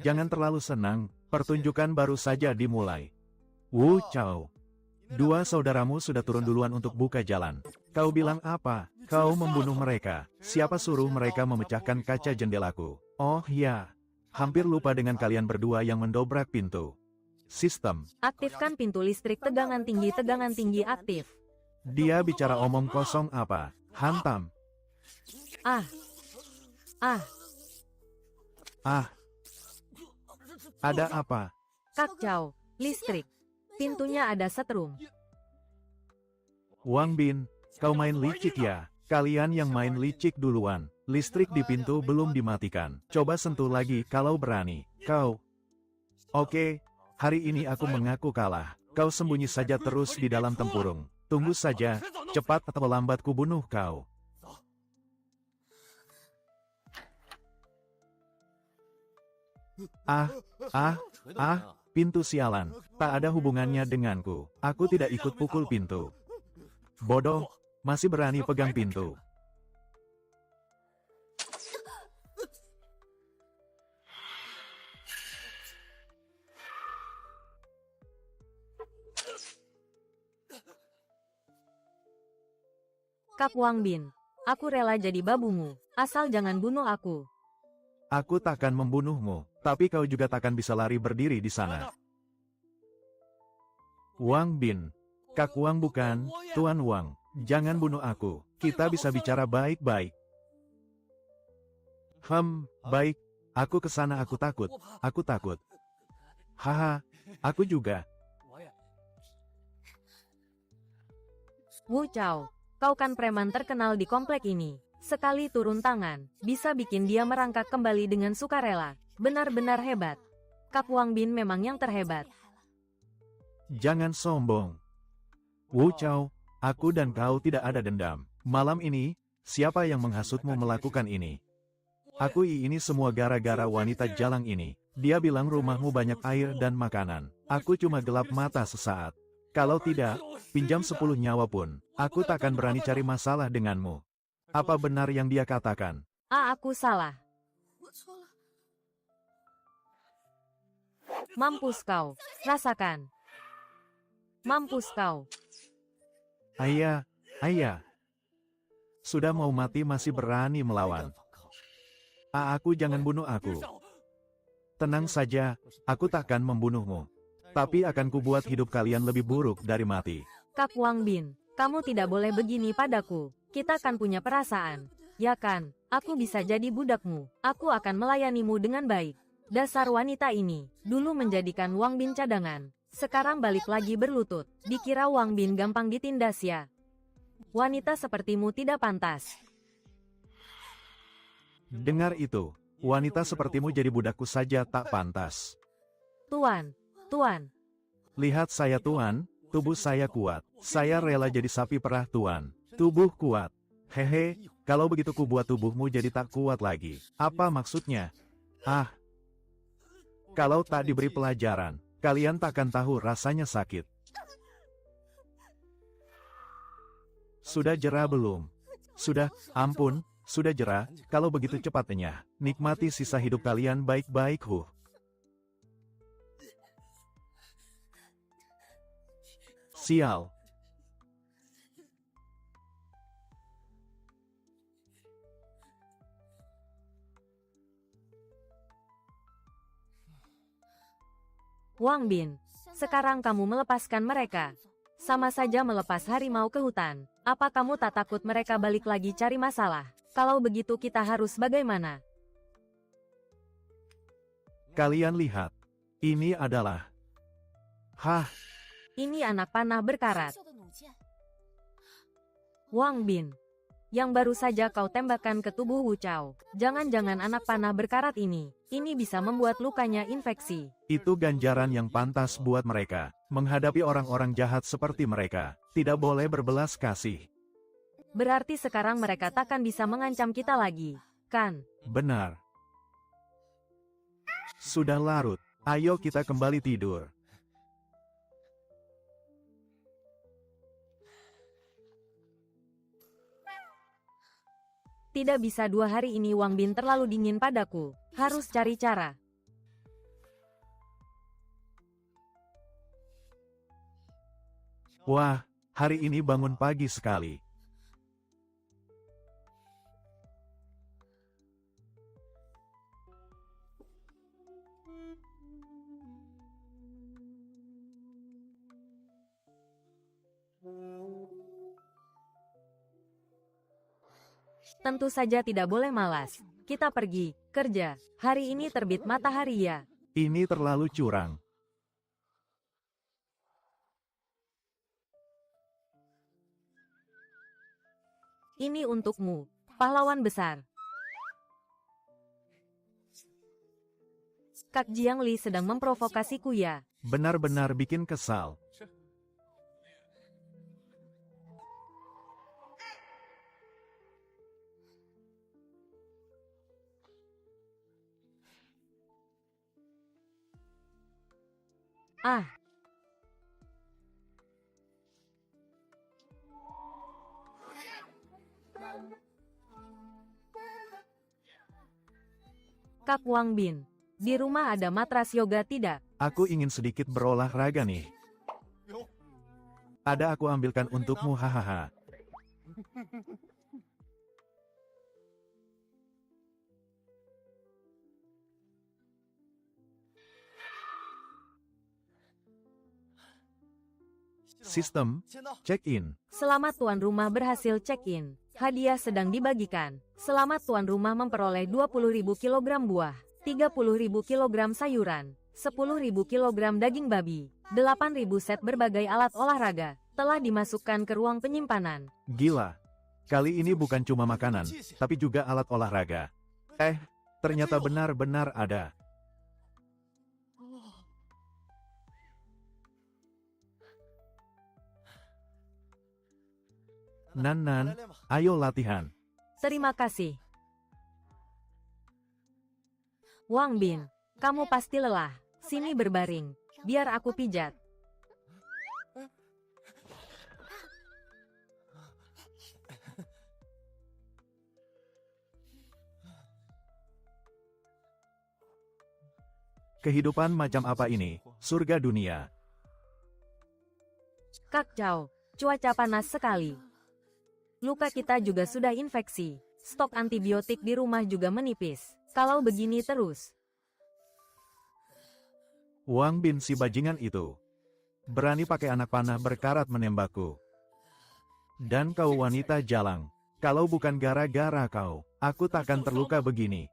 Jangan terlalu senang. Pertunjukan baru saja dimulai. Wu Chao, 2 saudaramu sudah turun duluan untuk buka jalan. Kau bilang apa? Kau membunuh mereka. Siapa suruh mereka memecahkan kaca jendelaku? Oh ya, hampir lupa dengan kalian berdua yang mendobrak pintu. Sistem. Aktifkan pintu listrik tegangan tinggi aktif. Dia bicara omong kosong apa? Hantam. Ah. Ah. Ah. Ada apa? Kacau. Listrik. Pintunya ada setrum. Wang Bin, kau main licik ya? Kalian yang main licik duluan. Listrik di pintu belum dimatikan. Coba sentuh lagi kalau berani. Kau. Oke, hari ini aku mengaku kalah. Kau sembunyi saja terus di dalam tempurung. Tunggu saja, cepat atau lambat ku bunuh kau. Pintu sialan. Tak ada hubungannya denganku. Aku tidak ikut pukul pintu. Bodoh, masih berani pegang pintu. Kak Wang Bin, aku rela jadi babumu, asal jangan bunuh aku. Aku takkan membunuhmu, tapi kau juga takkan bisa lari berdiri di sana. Wang Bin, Kak Wang bukan, Tuan Wang, jangan bunuh aku, kita bisa bicara baik-baik. Baik, aku kesana aku takut. Haha, aku juga. Wu Chao, kau kan preman terkenal di komplek ini. Sekali turun tangan, bisa bikin dia merangkak kembali dengan sukarela. Benar-benar hebat. Kak Wang Bin memang yang terhebat. Jangan sombong. Wu Chao, aku dan kau tidak ada dendam. Malam ini, siapa yang menghasutmu melakukan ini? Aku ini semua gara-gara wanita jalang ini. Dia bilang rumahmu banyak air dan makanan. Aku cuma gelap mata sesaat. Kalau tidak, pinjam 10 nyawa pun, aku takkan berani cari masalah denganmu. Apa benar yang dia katakan? Aku salah. Mampus kau, rasakan. Mampus kau. Ayah. Sudah mau mati masih berani melawan. Aku jangan bunuh aku. Tenang saja, aku takkan membunuhmu. Tapi akan kubuat hidup kalian lebih buruk dari mati. Kak Wang Bin, kamu tidak boleh begini padaku. Kita kan punya perasaan. Ya kan, aku bisa jadi budakmu. Aku akan melayanimu dengan baik. Dasar wanita ini, dulu menjadikan Wang Bin cadangan. Sekarang balik lagi berlutut. Dikira Wang Bin gampang ditindas ya. Wanita sepertimu tidak pantas. Dengar itu, wanita sepertimu jadi budakku saja tak pantas. Tuan. Lihat saya Tuan, tubuh saya kuat. Saya rela jadi sapi perah Tuan. Tubuh kuat. Hehe, kalau begitu kubuat tubuhmu jadi tak kuat lagi. Apa maksudnya? Kalau tak diberi pelajaran, kalian takkan tahu rasanya sakit. Sudah jera belum? Sudah, ampun, sudah jera. Kalau begitu cepatnya, nikmati sisa hidup kalian baik-baik. Sial. Wang Bin, sekarang kamu melepaskan mereka. Sama saja melepas harimau ke hutan. Apa kamu tak takut mereka balik lagi cari masalah? Kalau begitu kita harus bagaimana? Kalian lihat. Ini adalah... Ini anak panah berkarat. Wang Bin, yang baru saja kau tembakkan ke tubuh Wu Chao. Jangan-jangan anak panah berkarat ini bisa membuat lukanya infeksi. Itu ganjaran yang pantas buat mereka. Menghadapi orang-orang jahat seperti mereka, tidak boleh berbelas kasih. Berarti sekarang mereka takkan bisa mengancam kita lagi, kan? Benar. Sudah larut, ayo kita kembali tidur. Tidak bisa 2 hari ini Wang Bin terlalu dingin padaku. Harus cari cara. Wah, hari ini bangun pagi sekali. Tentu saja tidak boleh malas. Kita pergi, kerja. Hari ini terbit matahari ya. Ini terlalu curang. Ini untukmu, pahlawan besar. Kak Jiang Li sedang memprovokasiku ya. Benar-benar bikin kesal. Ah, Kak Wang Bin, di rumah ada matras yoga tidak? Aku ingin sedikit berolahraga nih. Ada, aku ambilkan untukmu, hahaha. Sistem, check-in. Selamat tuan rumah berhasil check-in. Hadiah sedang dibagikan. Selamat tuan rumah memperoleh 20.000 kg buah, 30.000 kg sayuran, 10.000 kg daging babi, 8.000 set berbagai alat olahraga, telah dimasukkan ke ruang penyimpanan. Gila. Kali ini bukan cuma makanan, tapi juga alat olahraga. Ternyata benar-benar ada. Nan, ayo latihan. Terima kasih. Wang Bin, kamu pasti lelah. Sini berbaring, biar aku pijat. Kehidupan macam apa ini? Surga dunia. Kak Chow, cuaca panas sekali. Luka kita juga sudah infeksi. Stok antibiotik di rumah juga menipis. Kalau begini terus. Wang Bin, si bajingan itu. Berani pakai anak panah berkarat menembakku. Dan kau wanita jalang. Kalau bukan gara-gara kau, aku takkan terluka begini.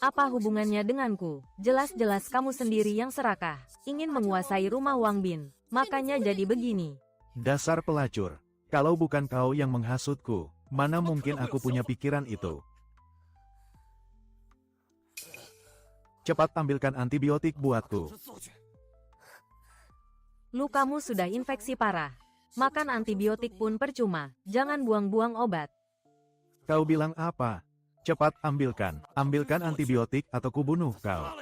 Apa hubungannya denganku? Jelas-jelas kamu sendiri yang serakah. Ingin menguasai rumah Wang Bin. Makanya jadi begini. Dasar pelacur. Kalau bukan kau yang menghasutku, mana mungkin aku punya pikiran itu. Cepat ambilkan antibiotik buatku. Lukamu sudah infeksi parah. Makan antibiotik pun percuma. Jangan buang-buang obat. Kau bilang apa? Cepat ambilkan. Ambilkan antibiotik atau kubunuh kau.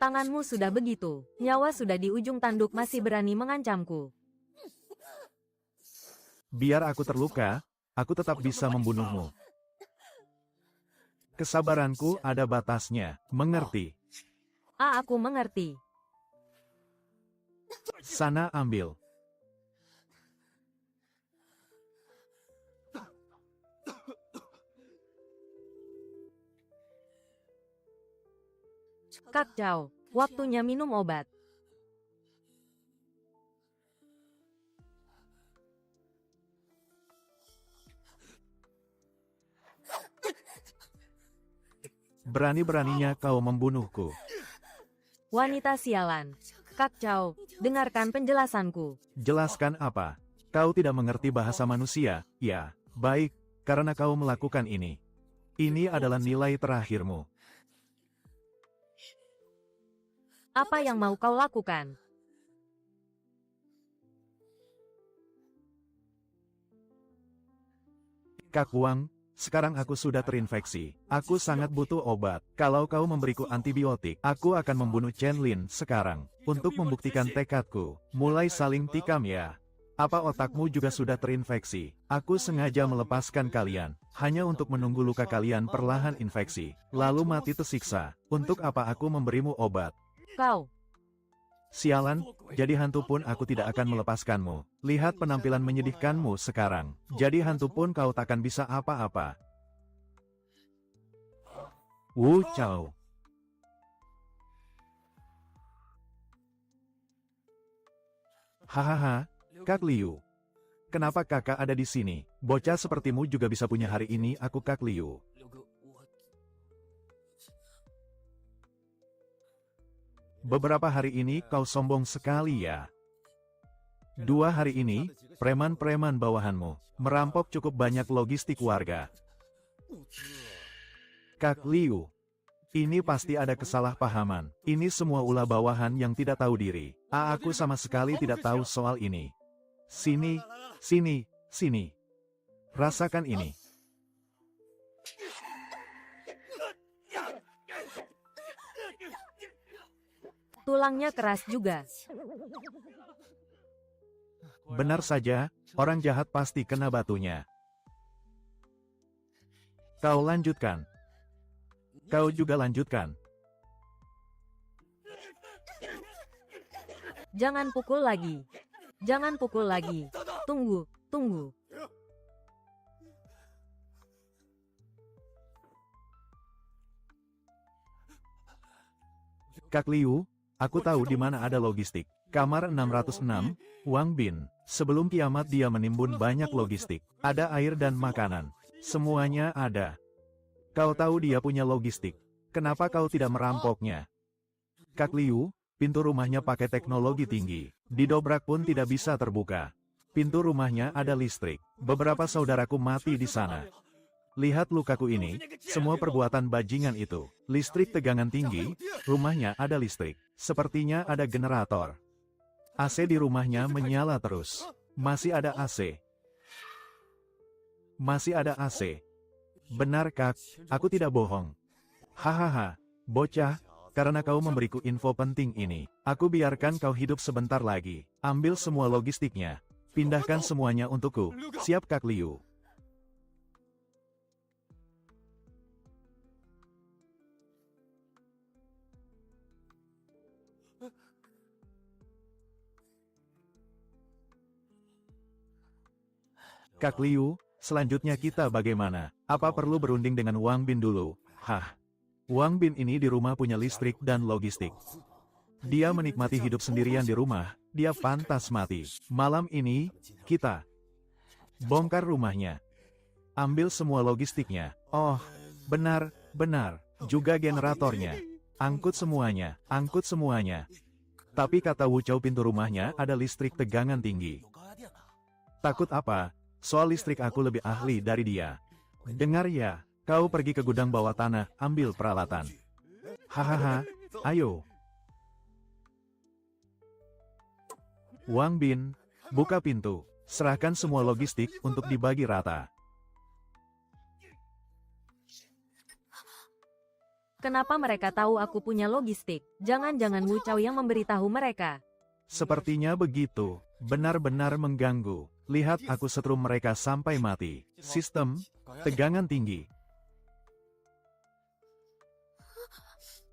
Tanganmu sudah begitu. Nyawa sudah di ujung tanduk masih berani mengancamku. Biar aku terluka, aku tetap bisa membunuhmu. Kesabaranku ada batasnya, mengerti? Aku mengerti. Sana ambil. Kak Chow, waktunya minum obat. Berani-beraninya kau membunuhku. Wanita sialan. Kak Chow, dengarkan penjelasanku. Jelaskan apa? Kau tidak mengerti bahasa manusia, ya? Baik, karena kau melakukan ini. Ini adalah nilai terakhirmu. Apa yang mau kau lakukan? Kak Wang, sekarang aku sudah terinfeksi. Aku sangat butuh obat. Kalau kau memberiku antibiotik, aku akan membunuh Chen Lin sekarang. Untuk membuktikan tekadku, mulai saling tikam ya. Apa otakmu juga sudah terinfeksi? Aku sengaja melepaskan kalian, hanya untuk menunggu luka kalian perlahan infeksi, lalu mati tersiksa. Untuk apa aku memberimu obat? Kau. Sialan, jadi hantu pun aku tidak akan melepaskanmu. Lihat penampilan menyedihkanmu sekarang. Jadi hantu pun kau takkan bisa apa-apa. Wu Chow. Hahaha, Kak Liu. Kenapa kakak ada di sini? Bocah sepertimu juga bisa punya hari ini, aku Kak Liu. Beberapa hari ini kau sombong sekali ya. 2 hari ini, preman-preman bawahanmu merampok cukup banyak logistik warga. Kak Liu. Ini pasti ada kesalahpahaman. Ini semua ulah bawahan yang tidak tahu diri. Aku sama sekali tidak tahu soal ini. Sini, sini, sini. Rasakan ini. Tulangnya keras juga. Benar saja, orang jahat pasti kena batunya. Kau lanjutkan. Kau juga lanjutkan. Jangan pukul lagi. Jangan pukul lagi. Tunggu, tunggu. Kak Liu, aku tahu di mana ada logistik. Kamar 606, Wang Bin. Sebelum kiamat dia menimbun banyak logistik. Ada air dan makanan. Semuanya ada. Kau tahu dia punya logistik. Kenapa kau tidak merampoknya? Kak Liu, pintu rumahnya pakai teknologi tinggi. Didobrak pun tidak bisa terbuka. Pintu rumahnya ada listrik. Beberapa saudaraku mati di sana. Lihat lukaku ini, semua perbuatan bajingan itu. Listrik tegangan tinggi, rumahnya ada listrik. Sepertinya ada generator. AC di rumahnya menyala terus. Masih ada AC. Masih ada AC. Benar Kak, aku tidak bohong. Hahaha, bocah, karena kau memberiku info penting ini, aku biarkan kau hidup sebentar lagi. Ambil semua logistiknya. Pindahkan semuanya untukku. Siap Kak Liu. Kak Liu, selanjutnya kita bagaimana? Apa perlu berunding dengan Wang Bin dulu? Hah? Wang Bin ini di rumah punya listrik dan logistik. Dia menikmati hidup sendirian di rumah, dia pantas mati. Malam ini, kita bongkar rumahnya. Ambil semua logistiknya. Oh, benar, benar. Juga generatornya. Angkut semuanya, angkut semuanya. Tapi kata Wu Chao pintu rumahnya ada listrik tegangan tinggi. Takut apa? Soal listrik aku lebih ahli dari dia. Dengar ya, kau pergi ke gudang bawah tanah, ambil peralatan. Hahaha, ayo. Wang Bin, buka pintu. Serahkan semua logistik untuk dibagi rata. Kenapa mereka tahu aku punya logistik? Jangan-jangan Wu Chao yang memberitahu mereka. Sepertinya begitu. Benar-benar mengganggu. Lihat aku setrum mereka sampai mati. Sistem, tegangan tinggi.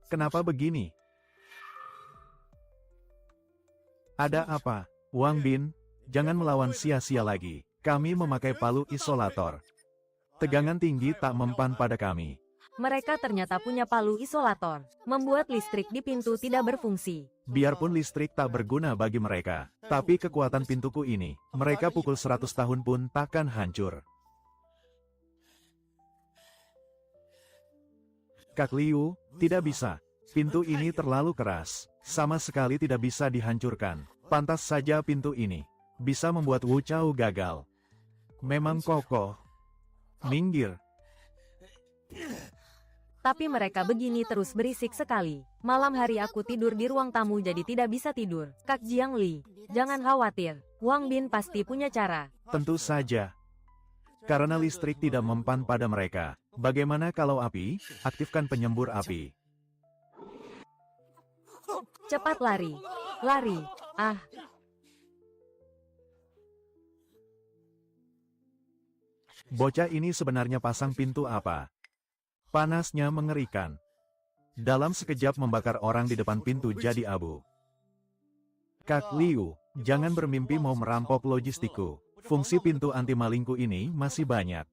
Kenapa begini? Ada apa? Wang Bin, jangan melawan sia-sia lagi. Kami memakai palu isolator. Tegangan tinggi tak mempan pada kami. Mereka ternyata punya palu isolator, membuat listrik di pintu tidak berfungsi. Biarpun listrik tak berguna bagi mereka, tapi kekuatan pintuku ini, mereka pukul 100 tahun pun takkan hancur. Kak Liu, tidak bisa. Pintu ini terlalu keras, sama sekali tidak bisa dihancurkan. Pantas saja pintu ini bisa membuat Wu Chao gagal. Memang kokoh. Minggir. Tapi mereka begini terus berisik sekali. Malam hari aku tidur di ruang tamu jadi tidak bisa tidur. Kak Jiang Li, jangan khawatir. Wang Bin pasti punya cara. Tentu saja. Karena listrik tidak mempan pada mereka. Bagaimana kalau api? Aktifkan penyembur api. Cepat lari. Lari. Ah. Bocah ini sebenarnya pasang pintu apa? Panasnya mengerikan. Dalam sekejap membakar orang di depan pintu jadi abu. Kak Liu, jangan bermimpi mau merampok logistikku. Fungsi pintu anti malingku ini masih banyak.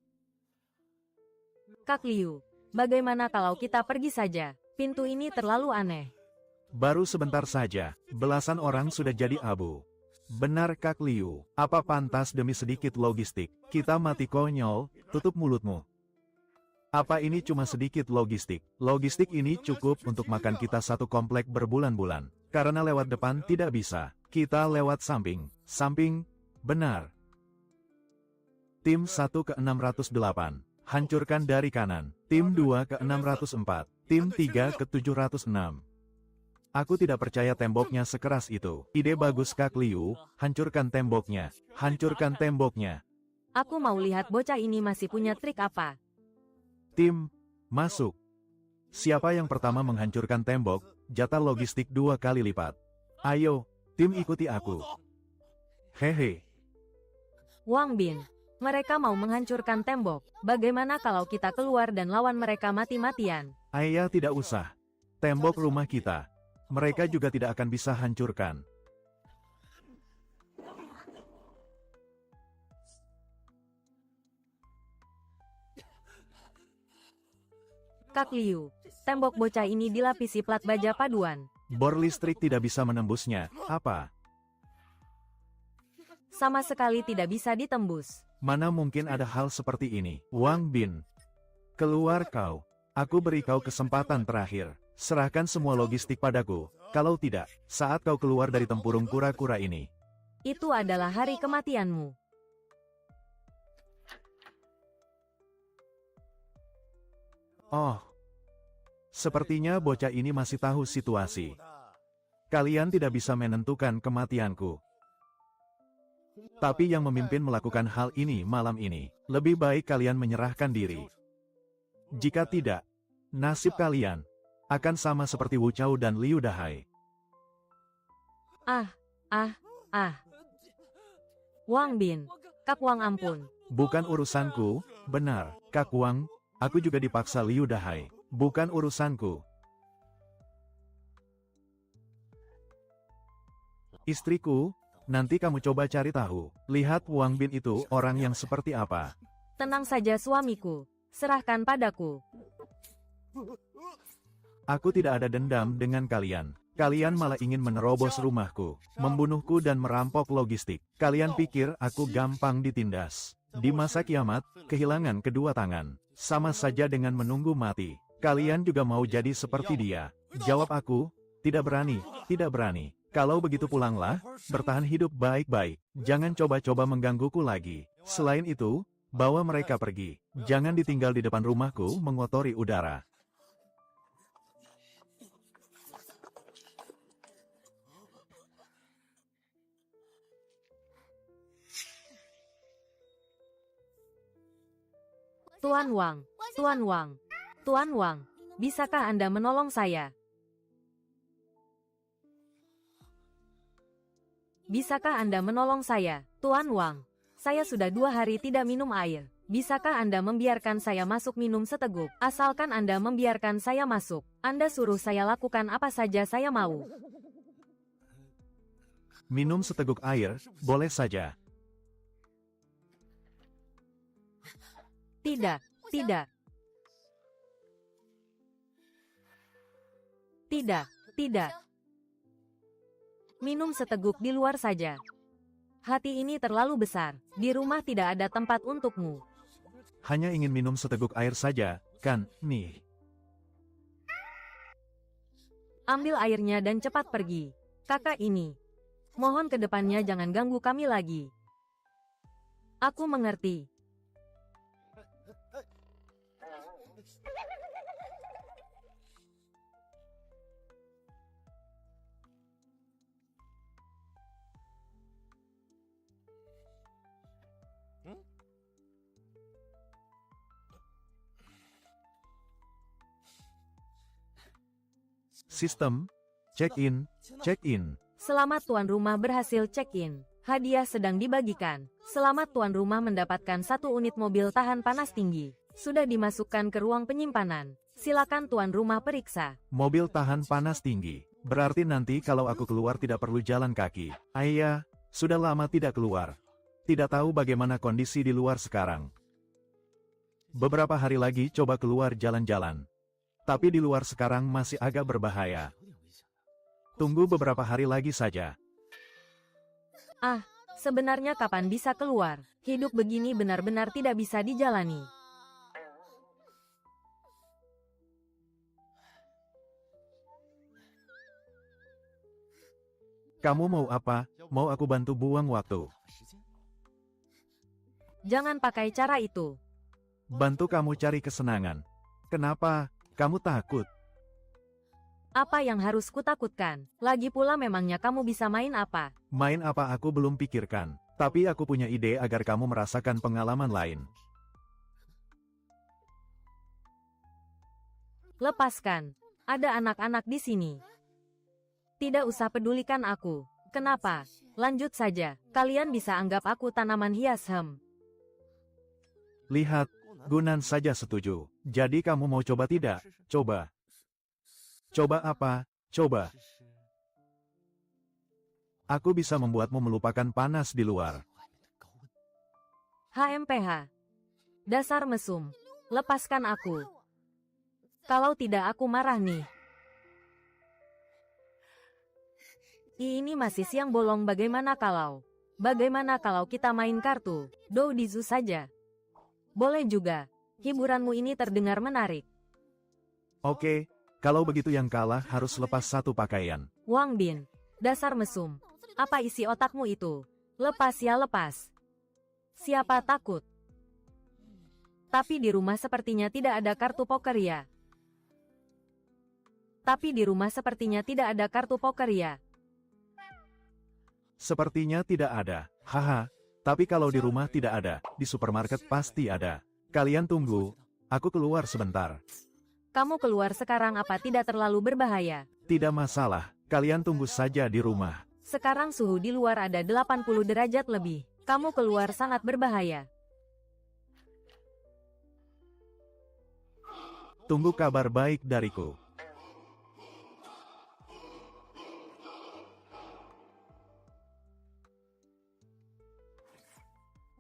Kak Liu, bagaimana kalau kita pergi saja? Pintu ini terlalu aneh. Baru sebentar saja, belasan orang sudah jadi abu. Benar Kak Liu, apa pantas demi sedikit logistik, kita mati konyol, tutup mulutmu. Apa ini cuma sedikit logistik? Logistik ini cukup untuk makan kita satu komplek berbulan-bulan. Karena lewat depan tidak bisa, kita lewat samping. Samping, benar. Tim 1 ke 608, hancurkan dari kanan. Tim 2 ke 604, tim 3 ke 706. Aku tidak percaya temboknya sekeras itu. Ide bagus Kak Liu, hancurkan temboknya. Hancurkan temboknya. Aku mau lihat bocah ini masih punya trik apa. Tim, masuk. Siapa yang pertama menghancurkan tembok, jatah logistik 2 kali lipat. Ayo, tim ikuti aku. Hehe. Wang Bin, mereka mau menghancurkan tembok. Bagaimana kalau kita keluar dan lawan mereka mati-matian? Ayah tidak usah. Tembok rumah kita. Mereka juga tidak akan bisa hancurkan. Kak Liu, tembok bocah ini dilapisi plat baja paduan. Bor listrik tidak bisa menembusnya. Apa? Sama sekali tidak bisa ditembus. Mana mungkin ada hal seperti ini? Wang Bin. Keluar kau. Aku beri kau kesempatan terakhir. Serahkan semua logistik padaku. Kalau tidak, saat kau keluar dari tempurung kura-kura ini. Itu adalah hari kematianmu. Oh. Sepertinya bocah ini masih tahu situasi. Kalian tidak bisa menentukan kematianku. Tapi yang memimpin melakukan hal ini malam ini, lebih baik kalian menyerahkan diri. Jika tidak, nasib kalian akan sama seperti Wu Chao dan Liu Dahai. Wang Bin, Kak Wang ampun. Bukan urusanku, benar, Kak Wang, aku juga dipaksa Liu Dahai. Bukan urusanku. Istriku, nanti kamu coba cari tahu. Lihat Wang Bin itu orang yang seperti apa. Tenang saja suamiku. Serahkan padaku. Aku tidak ada dendam dengan kalian. Kalian malah ingin menerobos rumahku, membunuhku dan merampok logistik. Kalian pikir aku gampang ditindas. Di masa kiamat, kehilangan kedua tangan. Sama saja dengan menunggu mati. Kalian juga mau jadi seperti dia. Jawab aku, tidak berani, tidak berani. Kalau begitu pulanglah, bertahan hidup baik-baik. Jangan coba-coba menggangguku lagi. Selain itu, bawa mereka pergi. Jangan ditinggal di depan rumahku mengotori udara. Tuan Wang, Tuan Wang, Tuan Wang, bisakah Anda menolong saya? Bisakah Anda menolong saya, Tuan Wang? Saya sudah 2 hari tidak minum air. Bisakah Anda membiarkan saya masuk minum seteguk? Asalkan Anda membiarkan saya masuk. Anda suruh saya lakukan apa saja saya mau. Minum seteguk air, boleh saja. Tidak, tidak. Tidak, tidak. Minum seteguk di luar saja. Hati ini terlalu besar. Di rumah tidak ada tempat untukmu. Hanya ingin minum seteguk air saja, kan, nih. Ambil airnya dan cepat pergi. Kakak ini. Mohon ke depannya jangan ganggu kami lagi. Aku mengerti. Sistem, check-in, check-in. Selamat tuan rumah berhasil check-in. Hadiah sedang dibagikan. Selamat tuan rumah mendapatkan 1 unit mobil tahan panas tinggi. Sudah dimasukkan ke ruang penyimpanan. Silakan tuan rumah periksa. Mobil tahan panas tinggi. Berarti nanti kalau aku keluar tidak perlu jalan kaki. Ayah, sudah lama tidak keluar. Tidak tahu bagaimana kondisi di luar sekarang. Beberapa hari lagi coba keluar jalan-jalan. Tapi di luar sekarang masih agak berbahaya. Tunggu beberapa hari lagi saja. Ah, sebenarnya kapan bisa keluar? Hidup begini benar-benar tidak bisa dijalani. Kamu mau apa? Mau aku bantu buang waktu? Jangan pakai cara itu. Bantu kamu cari kesenangan. Kenapa? Kamu takut? Apa yang harus kutakutkan? Lagi pula memangnya kamu bisa main apa? Main apa aku belum pikirkan. Tapi aku punya ide agar kamu merasakan pengalaman lain. Lepaskan. Ada anak-anak di sini. Tidak usah pedulikan aku. Kenapa? Lanjut saja. Kalian bisa anggap aku tanaman hias. Lihat, Gunan saja setuju. Jadi kamu mau coba tidak? Coba. Coba apa? Coba. Aku bisa membuatmu melupakan panas di luar. HMPH. Dasar mesum. Lepaskan aku. Kalau tidak aku marah nih. Ini masih siang bolong, bagaimana kalau kita main kartu? Doudizu saja. Boleh juga. Hiburanmu ini terdengar menarik. Oke, kalau begitu yang kalah harus lepas satu pakaian. Wang Bin. Dasar mesum. Apa isi otakmu itu? Lepas ya lepas. Siapa takut? Tapi di rumah sepertinya tidak ada kartu poker ya. Sepertinya tidak ada. Haha. Tapi kalau di rumah tidak ada, di supermarket pasti ada. Kalian tunggu. Aku keluar sebentar. Kamu keluar sekarang apa tidak terlalu berbahaya? Tidak masalah. Kalian tunggu saja di rumah. Sekarang suhu di luar ada 80 derajat lebih. Kamu keluar sangat berbahaya. Tunggu kabar baik dariku.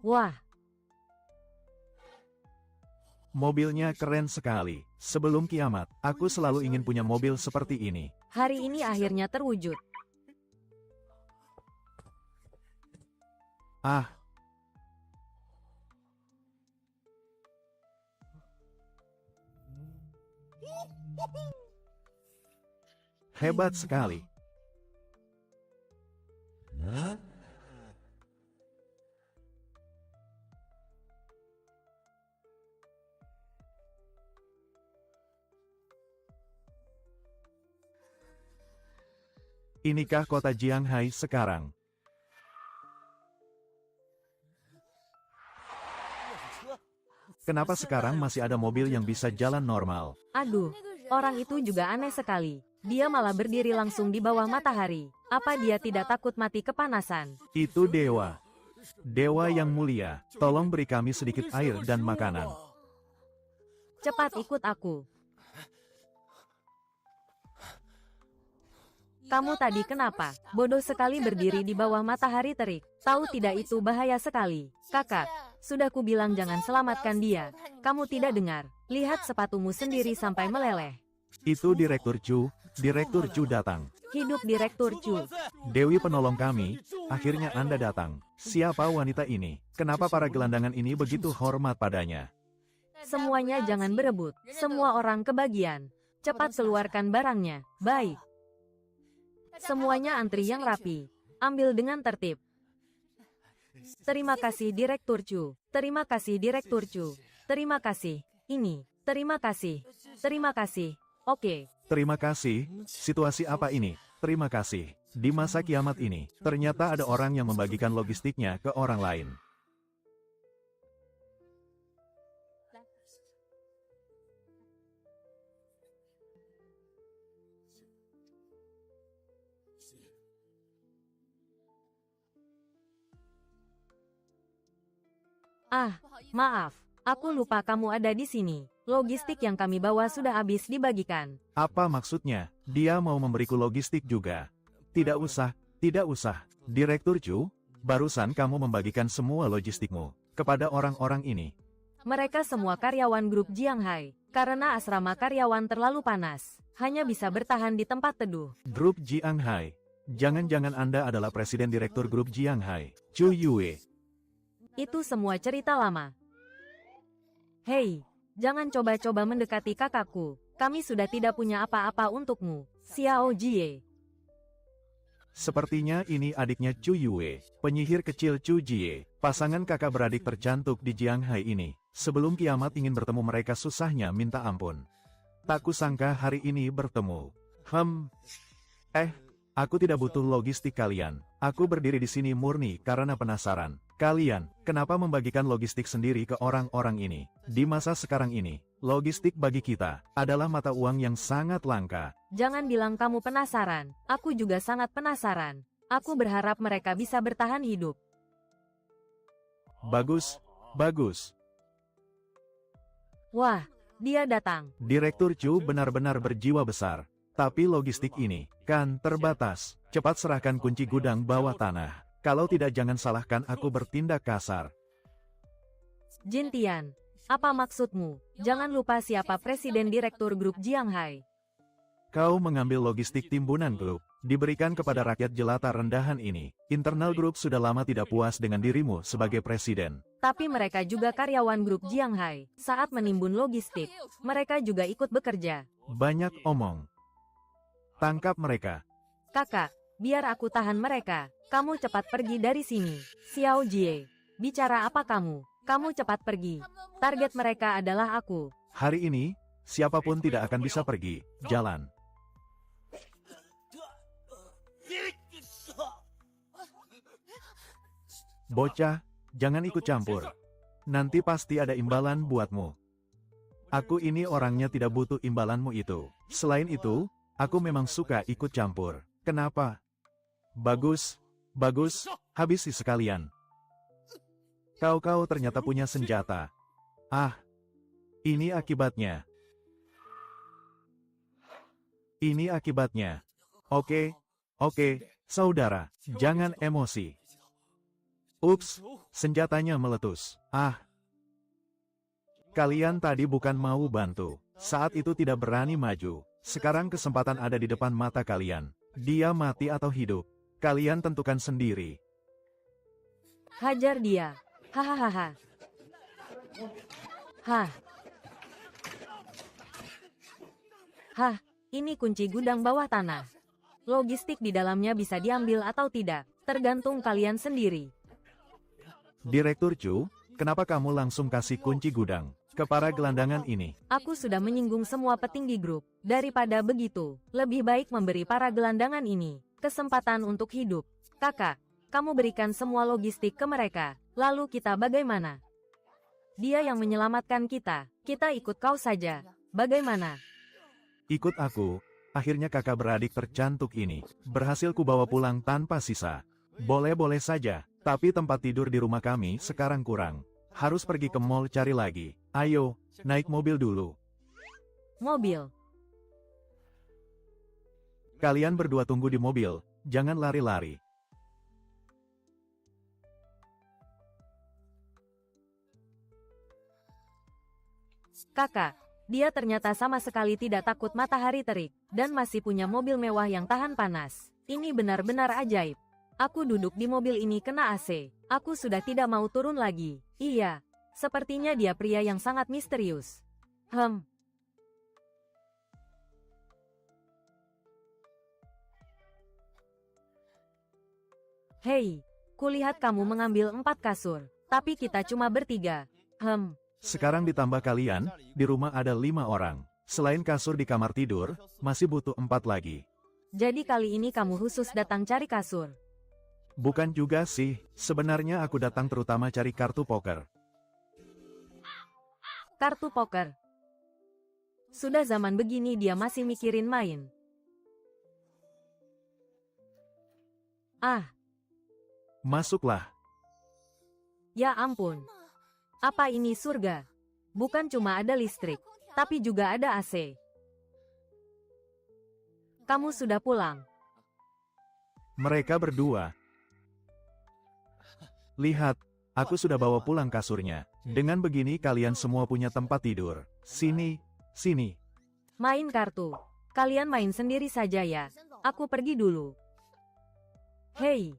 Wah, Mobilnya keren sekali. Sebelum kiamat, aku selalu ingin punya mobil seperti ini. hari ini akhirnya terwujud. Ah, hebat sekali. Inikah kota Jianghai sekarang? Kenapa sekarang masih ada mobil yang bisa jalan normal? Aduh, orang itu juga aneh sekali. Dia malah berdiri langsung di bawah matahari. Apa dia tidak takut mati kepanasan? Itu dewa. Dewa yang mulia, tolong beri kami sedikit air dan makanan. Cepat ikut aku. Kamu tadi kenapa? Bodoh sekali berdiri di bawah matahari terik. Tahu tidak itu bahaya sekali. Kakak, sudah kubilang jangan selamatkan dia. Kamu tidak dengar. Lihat sepatumu sendiri sampai meleleh. Itu Direktur Chu datang. Hidup Direktur Chu. Dewi penolong kami, akhirnya Anda datang. Siapa wanita ini? Kenapa para gelandangan ini begitu hormat padanya? Semuanya jangan berebut. Semua orang kebagian. Cepat keluarkan barangnya. Baik. Semuanya antri yang rapi. Ambil dengan tertib. Terima kasih Direktur Chu. Terima kasih Direktur Chu. Terima kasih. Ini. Terima kasih. Terima kasih. Oke. Terima kasih. Situasi apa ini? Terima kasih. Di masa kiamat ini, ternyata ada orang yang membagikan logistiknya ke orang lain. Ah, maaf. Aku lupa kamu ada di sini. Logistik yang kami bawa sudah habis dibagikan. Apa maksudnya? Dia mau memberiku logistik juga. Tidak usah, tidak usah. Direktur Chu, barusan kamu membagikan semua logistikmu kepada orang-orang ini. Mereka semua karyawan grup Jianghai. Karena asrama karyawan terlalu panas, hanya bisa bertahan di tempat teduh. Grup Jianghai. Jangan-jangan Anda adalah Presiden Direktur Grup Jianghai, Chu Yue. Itu semua cerita lama. Hei, jangan coba-coba mendekati kakakku. Kami sudah tidak punya apa-apa untukmu, Xiao Jie. Sepertinya ini adiknya Chu Yue, penyihir kecil Chu Jie, pasangan kakak beradik tercantik di Jianghai ini. Sebelum kiamat ingin bertemu mereka susahnya minta ampun. Tak kusangka hari ini bertemu. Aku tidak butuh logistik kalian. Aku berdiri di sini murni karena penasaran. Kalian, kenapa membagikan logistik sendiri ke orang-orang ini? Di masa sekarang ini, logistik bagi kita adalah mata uang yang sangat langka. Jangan bilang kamu penasaran. Aku juga sangat penasaran. Aku berharap mereka bisa bertahan hidup. Bagus, bagus. Wah, dia datang. Direktur Chu benar-benar berjiwa besar. Tapi logistik ini, kan terbatas. Cepat serahkan kunci gudang bawah tanah. Kalau tidak jangan salahkan aku bertindak kasar. Jin Tian, apa maksudmu? Jangan lupa siapa Presiden Direktur Grup Jianghai. Kau mengambil logistik timbunan grup, diberikan kepada rakyat jelata rendahan ini. Internal grup sudah lama tidak puas dengan dirimu sebagai presiden. Tapi mereka juga karyawan grup Jianghai. Saat menimbun logistik, mereka juga ikut bekerja. Banyak omong. Tangkap mereka. Kakak, biar aku tahan mereka. Kamu cepat pergi dari sini. Xiao Jie, bicara apa kamu? Kamu cepat pergi. Target mereka adalah aku. Hari ini, siapapun tidak akan bisa pergi. Jalan. Bocah, jangan ikut campur. Nanti pasti ada imbalan buatmu. Aku ini orangnya tidak butuh imbalanmu itu. Selain itu, aku memang suka ikut campur. Kenapa? Bagus, bagus, habisi sekalian. Kau ternyata punya senjata. Ini akibatnya. Ini akibatnya. Oke, saudara, jangan emosi. Ups, senjatanya meletus. Kalian tadi bukan mau bantu. Saat itu tidak berani maju. Sekarang kesempatan ada di depan mata kalian. Dia mati atau hidup. Kalian tentukan sendiri. Hajar dia. Hahaha. Ini kunci gudang bawah tanah. Logistik di dalamnya bisa diambil atau tidak, tergantung kalian sendiri. Direktur Chu, kenapa kamu langsung kasih kunci gudang ke para gelandangan ini? Aku sudah menyinggung semua petinggi grup. Daripada begitu, lebih baik memberi para gelandangan ini kesempatan untuk hidup. Kakak, kamu berikan semua logistik ke mereka. Lalu kita bagaimana? Dia yang menyelamatkan kita. Kita ikut kau saja. Bagaimana? Ikut aku. Akhirnya kakak beradik tercantik ini berhasil kubawa pulang tanpa sisa. Boleh-boleh saja. Tapi tempat tidur di rumah kami sekarang kurang. Harus pergi ke mall cari lagi. Ayo, naik mobil dulu. Mobil. Kalian berdua tunggu di mobil, jangan lari-lari. Kakak, dia ternyata sama sekali tidak takut matahari terik, dan masih punya mobil mewah yang tahan panas. Ini benar-benar ajaib. Aku duduk di mobil ini kena AC. Aku sudah tidak mau turun lagi. Iya, sepertinya dia pria yang sangat misterius. Hei, kulihat kamu mengambil 4 kasur, tapi kita cuma bertiga. Sekarang ditambah kalian, di rumah ada 5 orang. Selain kasur di kamar tidur, masih butuh 4 lagi. Jadi kali ini kamu khusus datang cari kasur? Bukan juga sih, sebenarnya aku datang terutama cari kartu poker. Kartu poker? Sudah zaman begini dia masih mikirin main. Masuklah. Ya ampun. Apa ini surga? Bukan cuma ada listrik, tapi juga ada AC. Kamu sudah pulang? Mereka berdua. Lihat, aku sudah bawa pulang kasurnya. Dengan begini kalian semua punya tempat tidur. Sini, sini. Main kartu. Kalian main sendiri saja ya. Aku pergi dulu. Hei.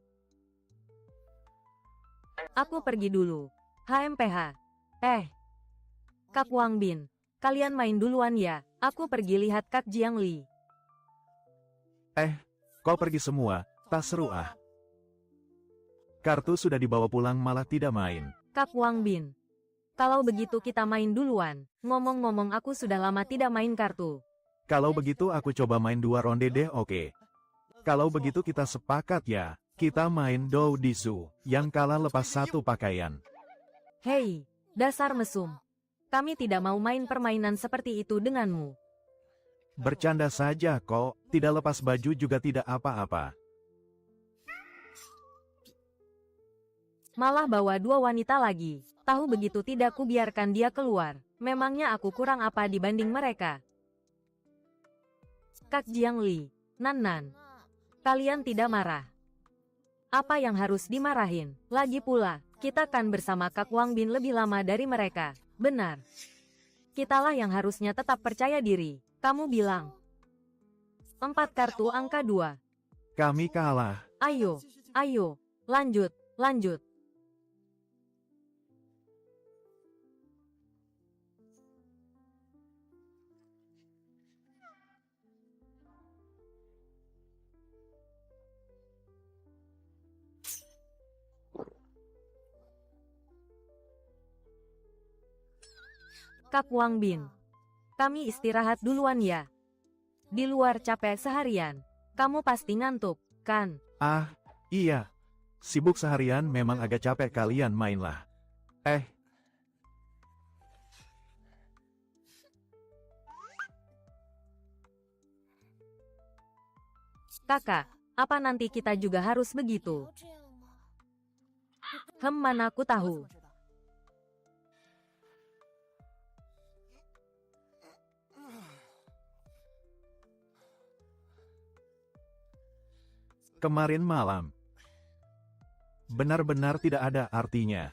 Aku pergi dulu. HMPH. Kak Wang Bin. Kalian main duluan ya. Aku pergi lihat Kak Jiang Li. Kau pergi semua, tak seru ah. Kartu sudah dibawa pulang malah tidak main. Kak Wang Bin. Kalau begitu kita main duluan. Ngomong-ngomong aku sudah lama tidak main kartu. Kalau begitu aku coba main 2 ronde deh, oke. Kalau begitu kita sepakat ya. Kita main Dou Disu, yang kalah lepas 1 pakaian. Hei, dasar mesum. Kami tidak mau main permainan seperti itu denganmu. Bercanda saja kok, tidak lepas baju juga tidak apa-apa. Malah bawa 2 wanita lagi. Tahu begitu tidak ku biarkan dia keluar. Memangnya aku kurang apa dibanding mereka? Kak Jiang Li, Nan. Kalian tidak marah. Apa yang harus dimarahin? Lagi pula, kita kan bersama Kak Wang Bin lebih lama dari mereka. Benar. Kitalah yang harusnya tetap percaya diri. Kamu bilang 4 kartu angka 2. Kami kalah. Ayo, lanjut. Kak Wang Bin. Kami istirahat duluan ya. Di luar capek seharian. Kamu pasti ngantuk, kan? Iya. Sibuk seharian memang agak capek, kalian mainlah. Kakak, apa nanti kita juga harus begitu? Mana aku tahu. Kemarin malam. Benar-benar tidak ada artinya.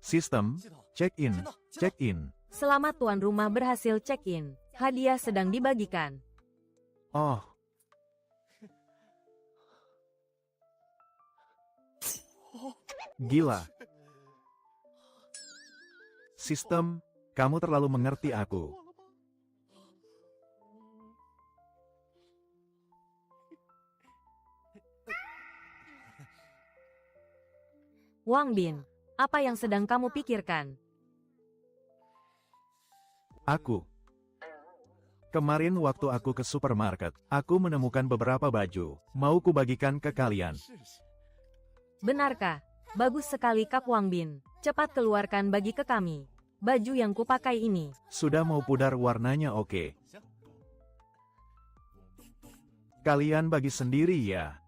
Sistem, check-in. Selamat tuan rumah berhasil check-in. Hadiah sedang dibagikan. Oh. Gila. Sistem, kamu terlalu mengerti aku. Wang Bin, apa yang sedang kamu pikirkan? Aku. Kemarin waktu aku ke supermarket, aku menemukan beberapa baju. Mau kubagikan ke kalian. Benarkah? Bagus sekali Kak Wang Bin. Cepat keluarkan bagi ke kami. Baju yang kupakai ini. Sudah mau pudar warnanya, oke. Kalian bagi sendiri ya.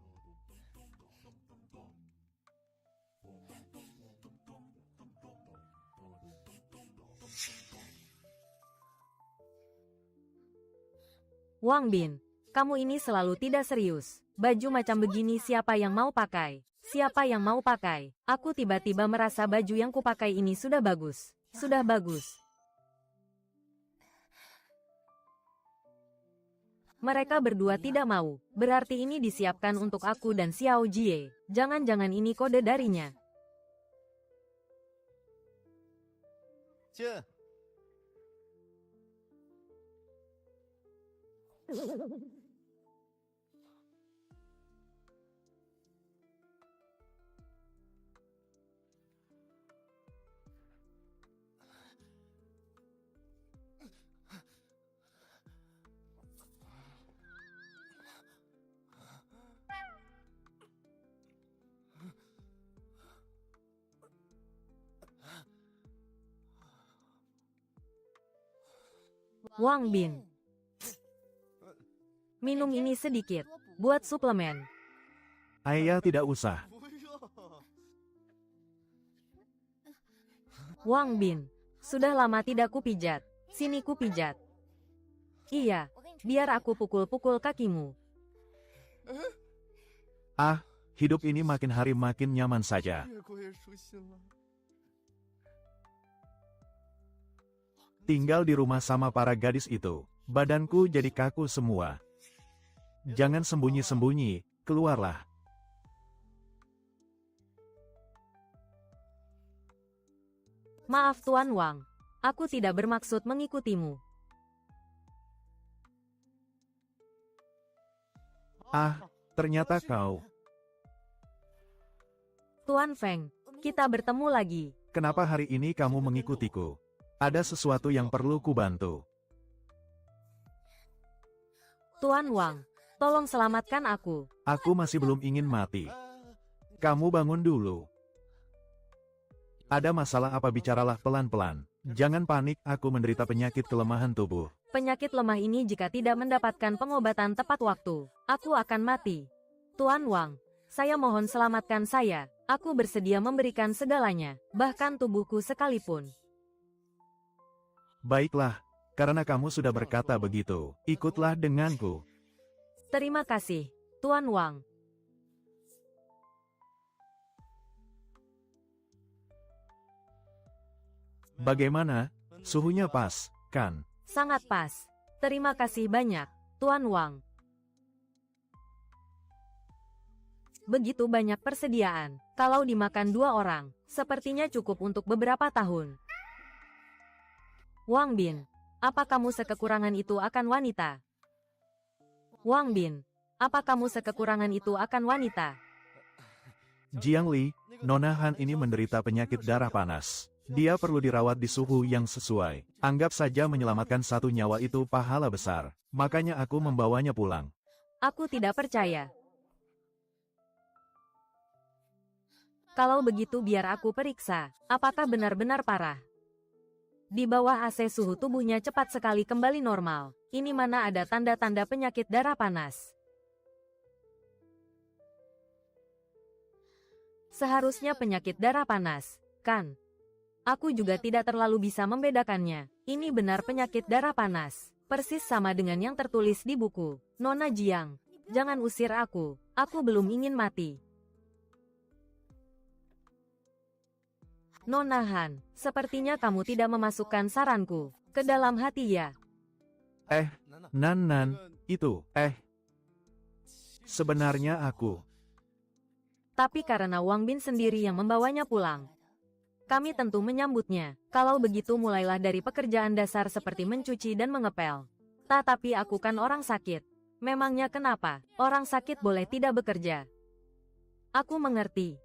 Wang Bin, kamu ini selalu tidak serius. Baju macam begini siapa yang mau pakai? Siapa yang mau pakai? Aku tiba-tiba merasa baju yang kupakai ini sudah bagus. Sudah bagus. Mereka berdua tidak mau. Berarti ini disiapkan untuk aku dan Xiao Jie. Jangan-jangan ini kode darinya. Wang Bin, minum ini sedikit, buat suplemen. Ayah tidak usah. Wang Bin, sudah lama tidak kupijat. Sini kupijat. Iya, biar aku pukul-pukul kakimu. Hidup ini makin hari makin nyaman saja. Tinggal di rumah sama para gadis itu, badanku jadi kaku semua. Jangan sembunyi-sembunyi, keluarlah. Maaf Tuan Wang, aku tidak bermaksud mengikutimu. Ah, ternyata kau. Tuan Feng, kita bertemu lagi. Kenapa hari ini kamu mengikutiku? Ada sesuatu yang perlu kubantu. Tuan Wang, tolong selamatkan aku. Aku masih belum ingin mati. Kamu bangun dulu. Ada masalah apa, bicaralah pelan-pelan. Jangan panik, aku menderita penyakit kelemahan tubuh. Penyakit lemah ini jika tidak mendapatkan pengobatan tepat waktu, aku akan mati. Tuan Wang, saya mohon selamatkan saya. Aku bersedia memberikan segalanya, bahkan tubuhku sekalipun. Baiklah, karena kamu sudah berkata begitu, ikutlah denganku. Terima kasih, Tuan Wang. Bagaimana? Suhunya pas, kan? Sangat pas. Terima kasih banyak, Tuan Wang. Begitu banyak persediaan. Kalau dimakan 2 orang, sepertinya cukup untuk beberapa tahun. Wang Bin, apa kamu sekekurangan itu akan wanita? Wang Bin, apa kamu sekekurangan itu akan wanita? Jiang Li, Nona Han ini menderita penyakit darah panas. Dia perlu dirawat di suhu yang sesuai. Anggap saja menyelamatkan 1 nyawa itu pahala besar. Makanya aku membawanya pulang. Aku tidak percaya. Kalau begitu biar aku periksa, apakah benar-benar parah. Di bawah AC suhu tubuhnya cepat sekali kembali normal. Ini mana ada tanda-tanda penyakit darah panas. Seharusnya penyakit darah panas, kan? Aku juga tidak terlalu bisa membedakannya. Ini benar penyakit darah panas. Persis sama dengan yang tertulis di buku. Nona Jiang, jangan usir aku. Aku belum ingin mati. Nona Han, sepertinya kamu tidak memasukkan saranku ke dalam hati ya. Nan, itu, sebenarnya aku. Tapi karena Wang Bin sendiri yang membawanya pulang, kami tentu menyambutnya. Kalau begitu mulailah dari pekerjaan dasar seperti mencuci dan mengepel. Tetapi aku kan orang sakit. Memangnya kenapa orang sakit boleh tidak bekerja? Aku mengerti.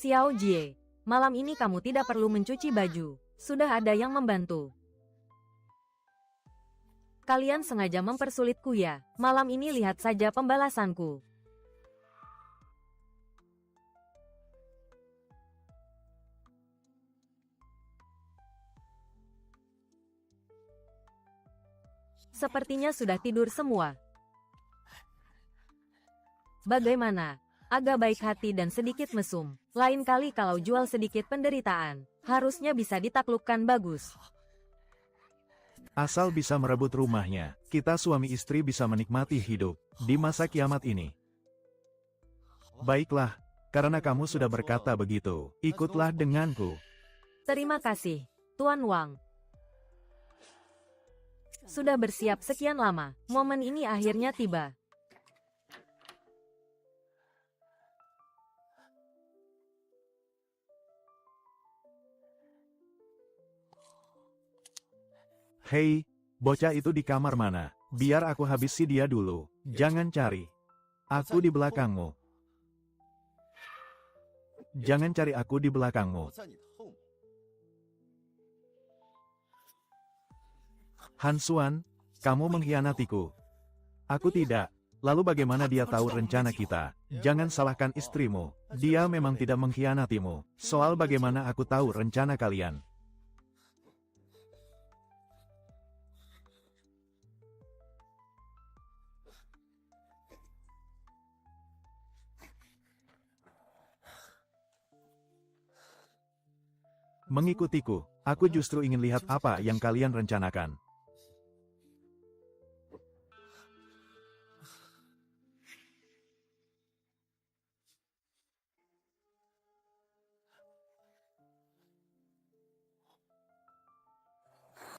Xiao Jie, malam ini kamu tidak perlu mencuci baju. Sudah ada yang membantu. Kalian sengaja mempersulitku ya. Malam ini lihat saja pembalasanku. Sepertinya sudah tidur semua. Bagaimana? Agak baik hati dan sedikit mesum. Lain kali kalau jual sedikit penderitaan, harusnya bisa ditaklukkan bagus. Asal bisa merebut rumahnya, kita suami istri bisa menikmati hidup di masa kiamat ini. Baiklah, karena kamu sudah berkata begitu, ikutlah denganku. Terima kasih, Tuan Wang. Sudah bersiap sekian lama, momen ini akhirnya tiba. Hei, bocah itu di kamar mana? Biar aku habisi dia dulu. Jangan cari. Aku di belakangmu. Jangan cari aku di belakangmu. Han Xuan, kamu mengkhianatiku. Aku tidak. Lalu bagaimana dia tahu rencana kita? Jangan salahkan istrimu. Dia memang tidak mengkhianatimu. Soal bagaimana aku tahu rencana kalian. Mengikutiku, aku justru ingin lihat apa yang kalian rencanakan.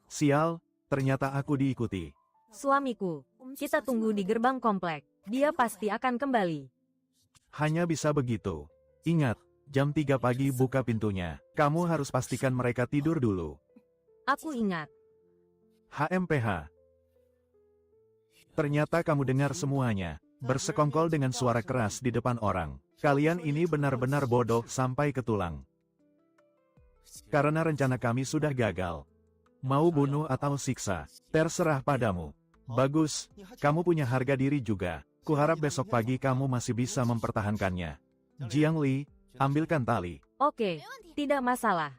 Sial, ternyata aku diikuti. Suamiku, kita tunggu di gerbang komplek. Dia pasti akan kembali. Hanya bisa begitu. Ingat, Jam 3 pagi buka pintunya. Kamu harus pastikan mereka tidur dulu. Aku ingat. HMPH. Ternyata kamu dengar semuanya. Bersekongkol dengan suara keras di depan orang. Kalian ini benar-benar bodoh sampai ke tulang. Karena rencana kami sudah gagal. Mau bunuh atau siksa, terserah padamu. Bagus, kamu punya harga diri juga. Kuharap besok pagi kamu masih bisa mempertahankannya. Jiang Li, ambilkan tali. Oke, tidak masalah.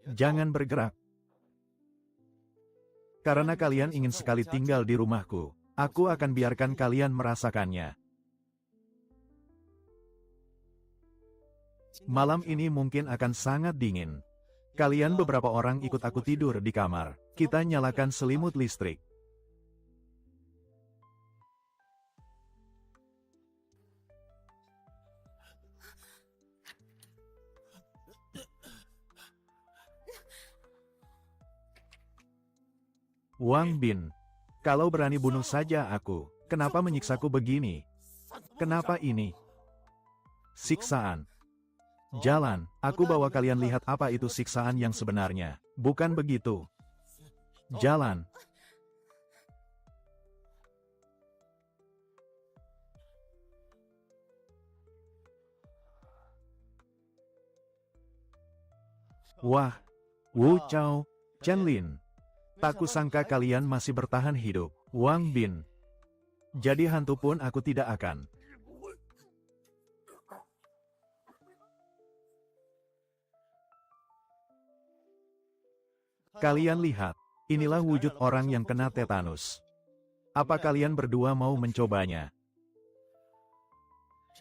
Jangan bergerak. Karena kalian ingin sekali tinggal di rumahku, aku akan biarkan kalian merasakannya. Malam ini mungkin akan sangat dingin. Kalian beberapa orang ikut aku tidur di kamar. Kita nyalakan selimut listrik. Wang Bin, kalau berani bunuh saja aku, kenapa menyiksaku begini? Kenapa ini? Siksaan. Jalan, aku bawa kalian lihat apa itu siksaan yang sebenarnya. Bukan begitu. Jalan. Wah, Wu Chao, Chen Lin. Tak kusangka kalian masih bertahan hidup. Wang Bin. Jadi hantu pun aku tidak akan. Kalian lihat, inilah wujud orang yang kena tetanus. Apa kalian berdua mau mencobanya?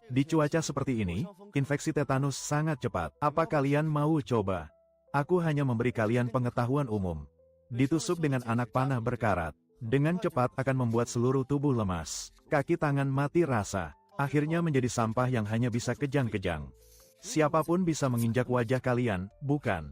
Di cuaca seperti ini, infeksi tetanus sangat cepat. Apa kalian mau coba? Aku hanya memberi kalian pengetahuan umum. Ditusuk dengan anak panah berkarat. Dengan cepat akan membuat seluruh tubuh lemas. Kaki tangan mati rasa. Akhirnya menjadi sampah yang hanya bisa kejang-kejang. Siapapun bisa menginjak wajah kalian, bukan?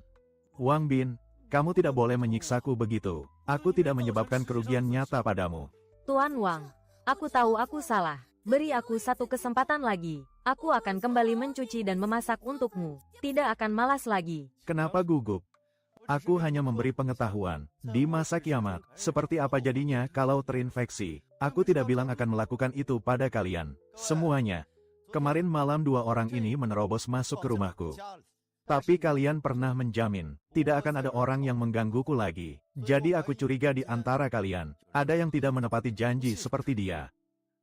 Wang Bin, kamu tidak boleh menyiksaku begitu. Aku tidak menyebabkan kerugian nyata padamu. Tuan Wang, aku tahu aku salah. Beri aku satu kesempatan lagi. Aku akan kembali mencuci dan memasak untukmu. Tidak akan malas lagi. Kenapa gugup? Aku hanya memberi pengetahuan. Di masa kiamat, seperti apa jadinya kalau terinfeksi? Aku tidak bilang akan melakukan itu pada kalian. Semuanya. Kemarin malam dua orang ini menerobos masuk ke rumahku. Tapi kalian pernah menjamin, tidak akan ada orang yang menggangguku lagi. Jadi aku curiga di antara kalian, ada yang tidak menepati janji seperti dia.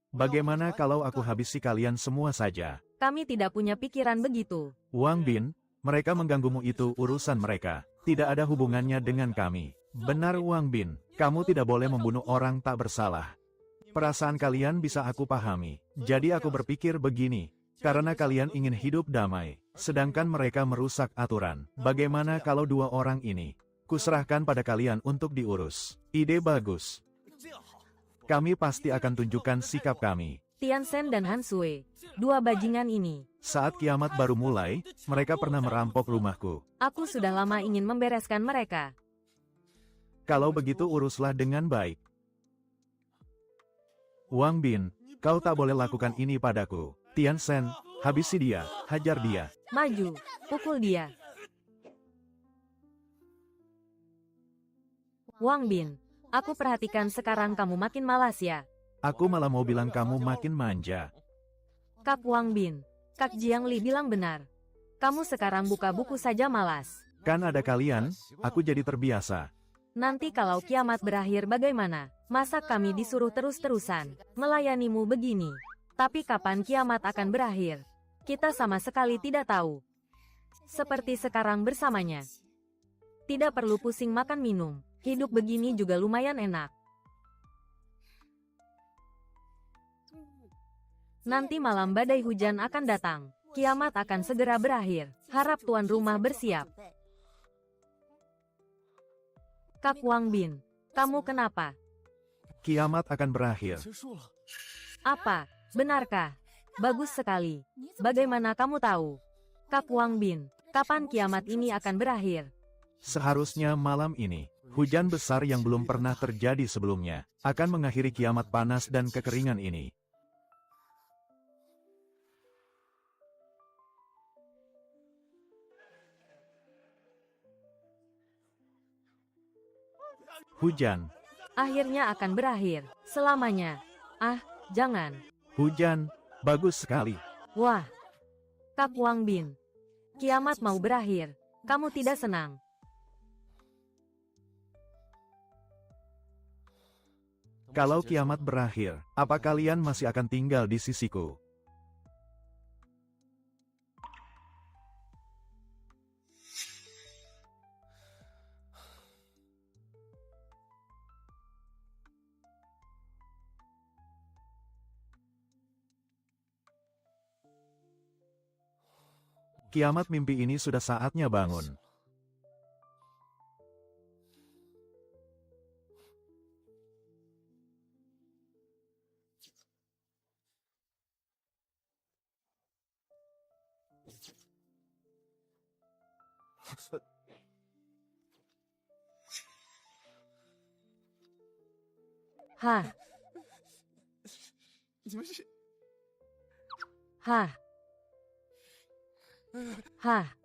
Bagaimana kalau aku habisi kalian semua saja? Kami tidak punya pikiran begitu. Wang Bin, mereka mengganggumu itu urusan mereka. Tidak ada hubungannya dengan kami. Benar Wang Bin, kamu tidak boleh membunuh orang tak bersalah. Perasaan kalian bisa aku pahami. Jadi aku berpikir begini. Karena kalian ingin hidup damai, sedangkan mereka merusak aturan. Bagaimana kalau dua orang ini? Kuserahkan pada kalian untuk diurus. Ide bagus. Kami pasti akan tunjukkan sikap kami. Tian Shen dan Han Sui, dua bajingan ini. Saat kiamat baru mulai, mereka pernah merampok rumahku. Aku sudah lama ingin membereskan mereka. Kalau begitu uruslah dengan baik. Wang Bin, kau tak boleh lakukan ini padaku. Tian Shen, habisi dia, hajar dia. Maju, pukul dia. Wang Bin, aku perhatikan sekarang kamu makin malas ya. Aku malah mau bilang kamu makin manja. Kak Wang Bin, Kak Jiang Li bilang benar. Kamu sekarang buka buku saja malas. Kan ada kalian, aku jadi terbiasa. Nanti kalau kiamat berakhir bagaimana? Masa kami disuruh terus-terusan melayanimu begini? Tapi kapan kiamat akan berakhir? Kita sama sekali tidak tahu. Seperti sekarang bersamanya. Tidak perlu pusing makan minum. Hidup begini juga lumayan enak. Nanti malam badai hujan akan datang. Kiamat akan segera berakhir. Harap tuan rumah bersiap. Kak Wang Bin, kamu kenapa? Kiamat akan berakhir. Apa? Benarkah? Bagus sekali. Bagaimana kamu tahu? Kak Wang Bin, kapan kiamat ini akan berakhir? Seharusnya malam ini. Hujan besar yang belum pernah terjadi sebelumnya akan mengakhiri kiamat panas dan kekeringan ini. Hujan, Akhirnya akan berakhir. Selamanya. Ah, jangan. hujan, bagus sekali. Wah. Kak Wang Bin. Kiamat mau berakhir. Kamu tidak senang. Kalau kiamat berakhir, apa kalian masih akan tinggal di sisiku? Kiamat mimpi ini sudah saatnya bangun. Hah. Hah. Hah.